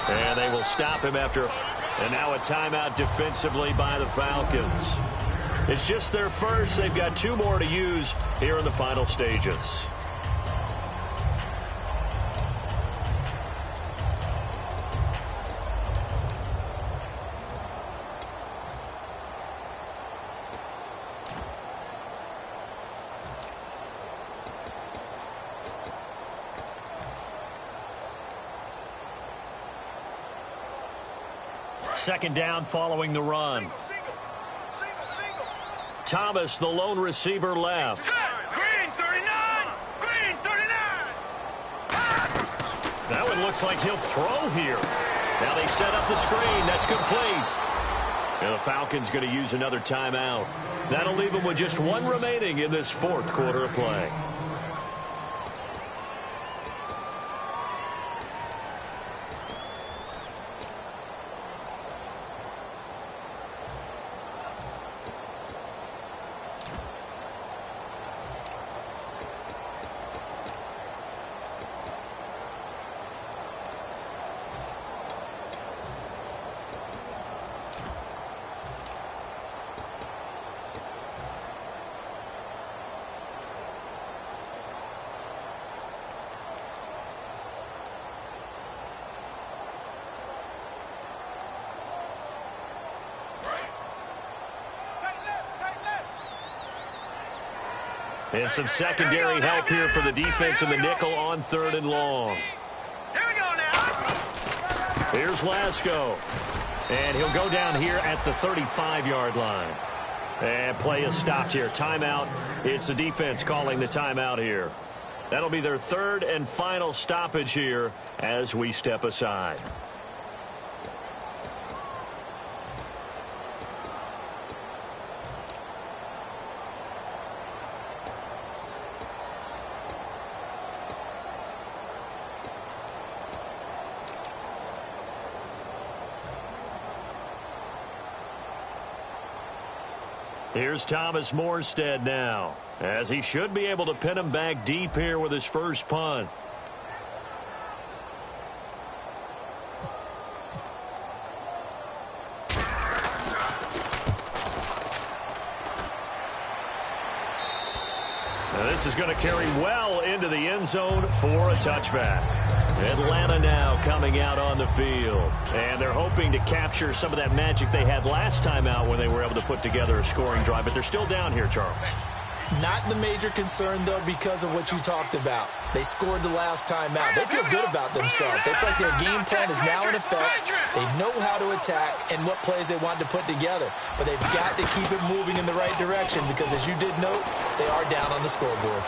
Speaker 3: And they will stop him after. And now a timeout defensively by the Falcons. It's just their first. They've got 2 more to use here in the final stages. Second down following the run. Thomas, the lone receiver, left.
Speaker 5: Green 39! Green 39!
Speaker 3: That one looks like he'll throw here. Now they set up the screen. That's complete. And the Falcons going to use another timeout. That'll leave them with just 1 remaining in this fourth quarter of play. And some secondary help here for the defense in the nickel on 3rd and long.
Speaker 5: Here we go now.
Speaker 3: Here's Lasco. And he'll go down here at the 35-yard line. And play is stopped here. Timeout. It's the defense calling the timeout here. That'll be their 3rd and final stoppage here as we step aside. Here's Thomas Morstead now, as he should be able to pin him back deep here with his first punt. Now this is going to carry well into the end zone for a touchback. Atlanta now coming out on the field. And they're hoping to capture some of that magic they had last time out when they were able to put together a scoring drive. But they're still down here, Charles.
Speaker 4: Not the major concern, though, because of what you talked about. They scored the last time out. They feel good about themselves. They feel like their game plan is now in effect. They know how to attack and what plays they want to put together. But they've got to keep it moving in the right direction because, as you did note, they are down on the scoreboard.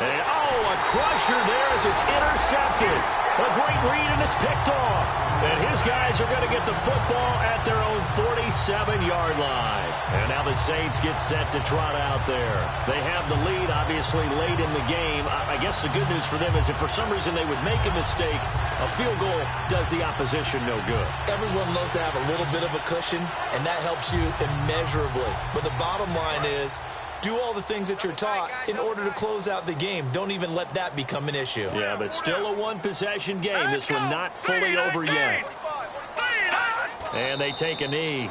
Speaker 3: And, oh, a crusher there as it's intercepted. A great read, and it's picked off. And his guys are going to get the football at their own 47-yard line. And now the Saints get set to trot out there. They have the lead, obviously, late in the game. I guess the good news for them is if for some reason they would make a mistake, a field goal does the opposition no good.
Speaker 4: Everyone loves to have a little bit of a cushion, and that helps you immeasurably. But the bottom line is, do all the things that you're taught in order to close out the game. Don't even let that become an issue.
Speaker 3: Yeah, but still a one-possession game. This one not fully over yet. And they take a knee.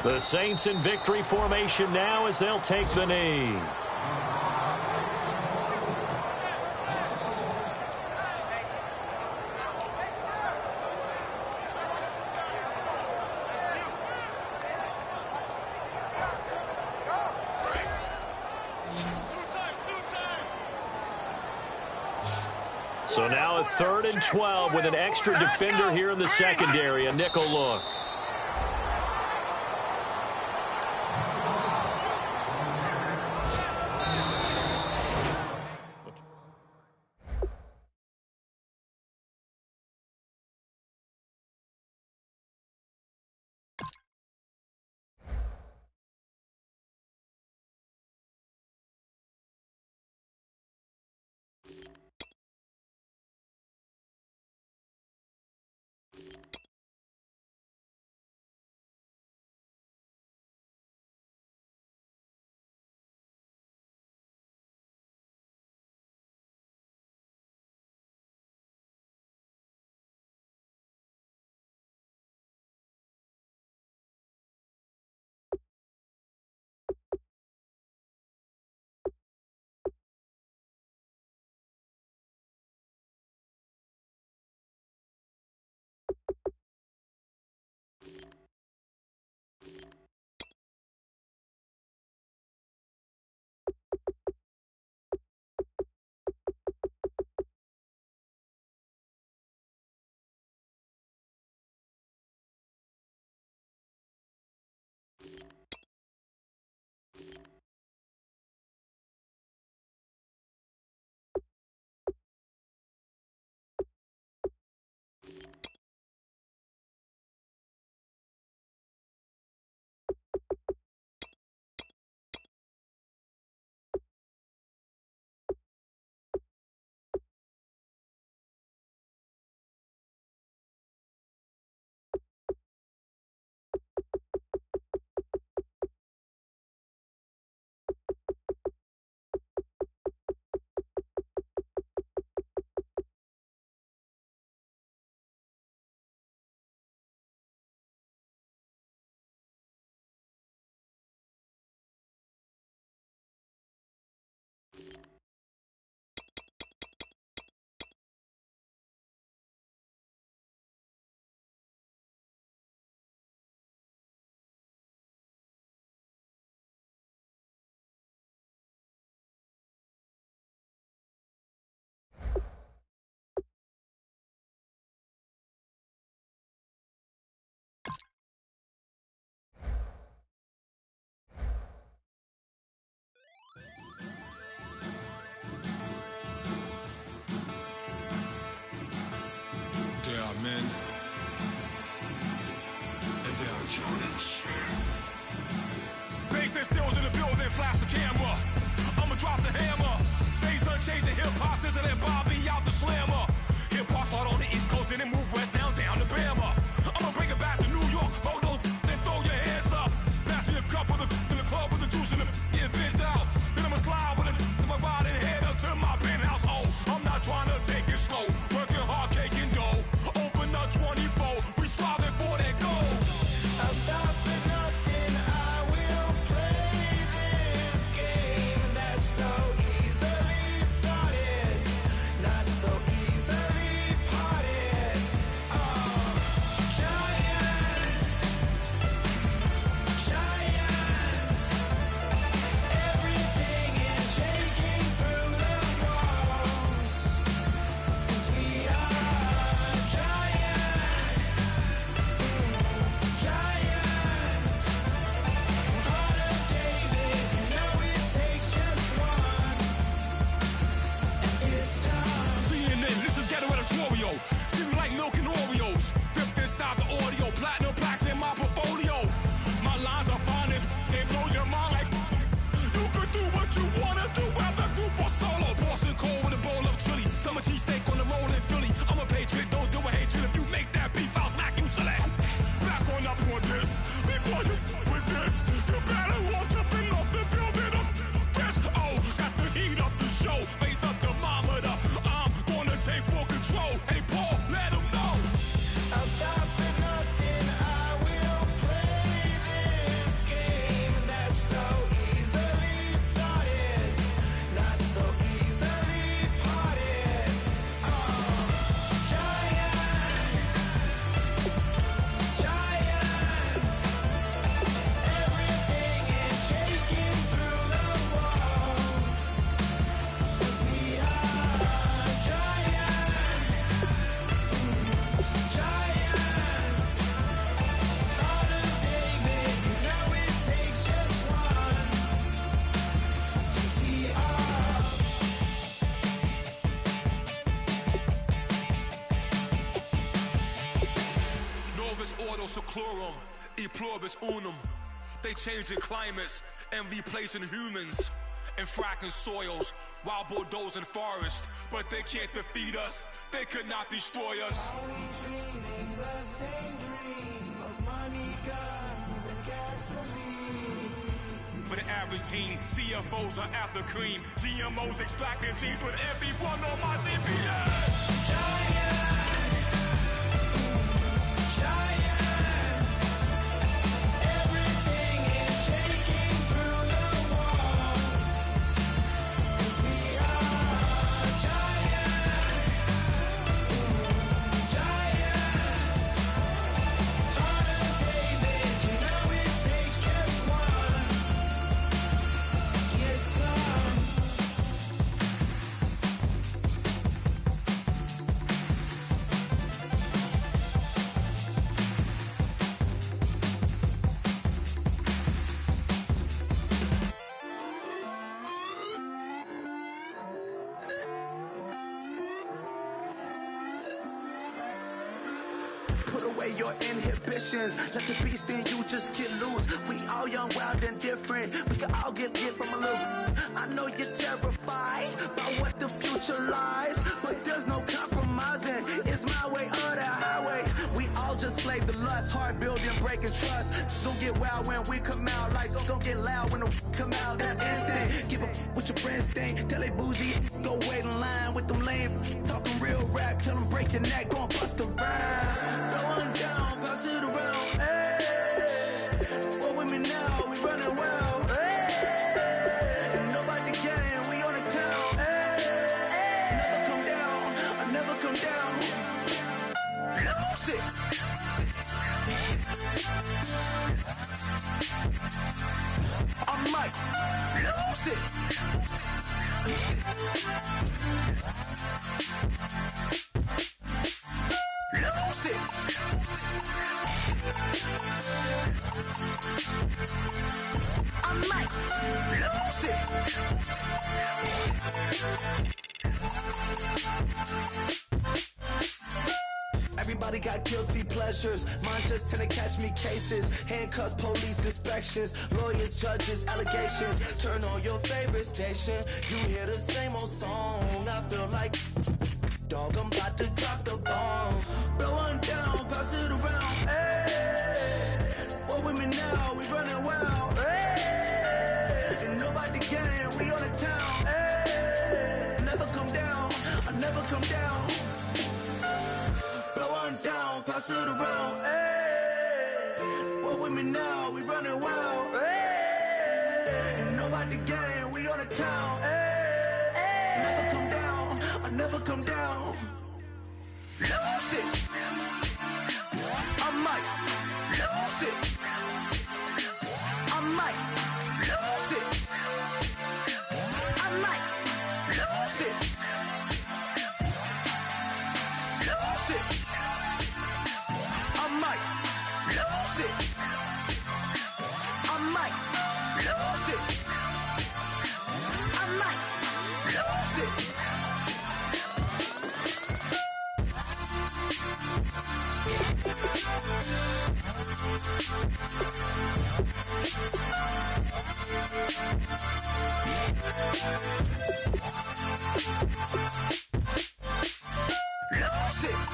Speaker 3: The Saints in victory formation now as they'll take the knee. So now a 3rd and 12 with an extra defender here in the secondary, a nickel look.
Speaker 6: Men, and they are challenge. Bass and stills in the building, flash the camera. I'ma drop the hammer. Things done changed, the hip-hop scissor and Bobby out the slammer. Hip-hop start on the East Coast and then move west down to Bama. I'ma bring it back to New York, hold those and throw your hands up. Pass me a cup of the club with the juice in the get bent out. Then I'ma slide with it to my ride and head up to my penthouse. Oh, I'm not trying to take it slow, working hard, cake and dough. 24, we striving for that goal. seclorum, e pluribus unum. They changing climates and replacing humans and fracking soils while bulldozing forests. But they can't defeat us, they could not destroy us.
Speaker 1: Are we dreaming the same dream of money, guns, and gasoline?
Speaker 6: For the average teen, CFOs are after cream. GMOs extracting genes with everyone on my TPS.
Speaker 1: Put away your inhibitions. Let the beast in you just get loose. We all young, wild, and different. We can all get from a little. I know you're terrified by what the future lies, but there's no compromising. It's my way or the highway. We all just slave the lust, hard building, breaking trust. Don't get wild when we come out. Like don't get loud when the come out. That's instant. Give up what your friends think. Tell they bougie, go wait in line with them lame. Talking real rap, tell them break your neck, go and bust a rhyme. Going down, pass it around, hey. What with me now, we running wild, hey. And nobody can, we on the town, hey. Never come down, I never come down. Lose it. I might lose it. Lose it. I might lose it. Everybody got guilty pleasures. Mine just tend to catch me cases. Handcuffs, police inspections, lawyers, judges, allegations. Turn on your favorite station. You hear the same old song. I feel like dog, I'm about to drop the bomb. Blow one down, pass it around, hey. What with me now, we running wild, hey. And nobody can, we on the town, hey. Never come down, I never come down. Blow one down, pass it around, hey. What with me now, we running wild, hey. And nobody can, we on the town, hey. Never come down, I never come down. Lose it. I might lose it. I might lose it. I might lose it. Lose it. I might lose it. I might lose it. I might lose it. Lose it.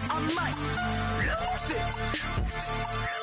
Speaker 1: I might lose it.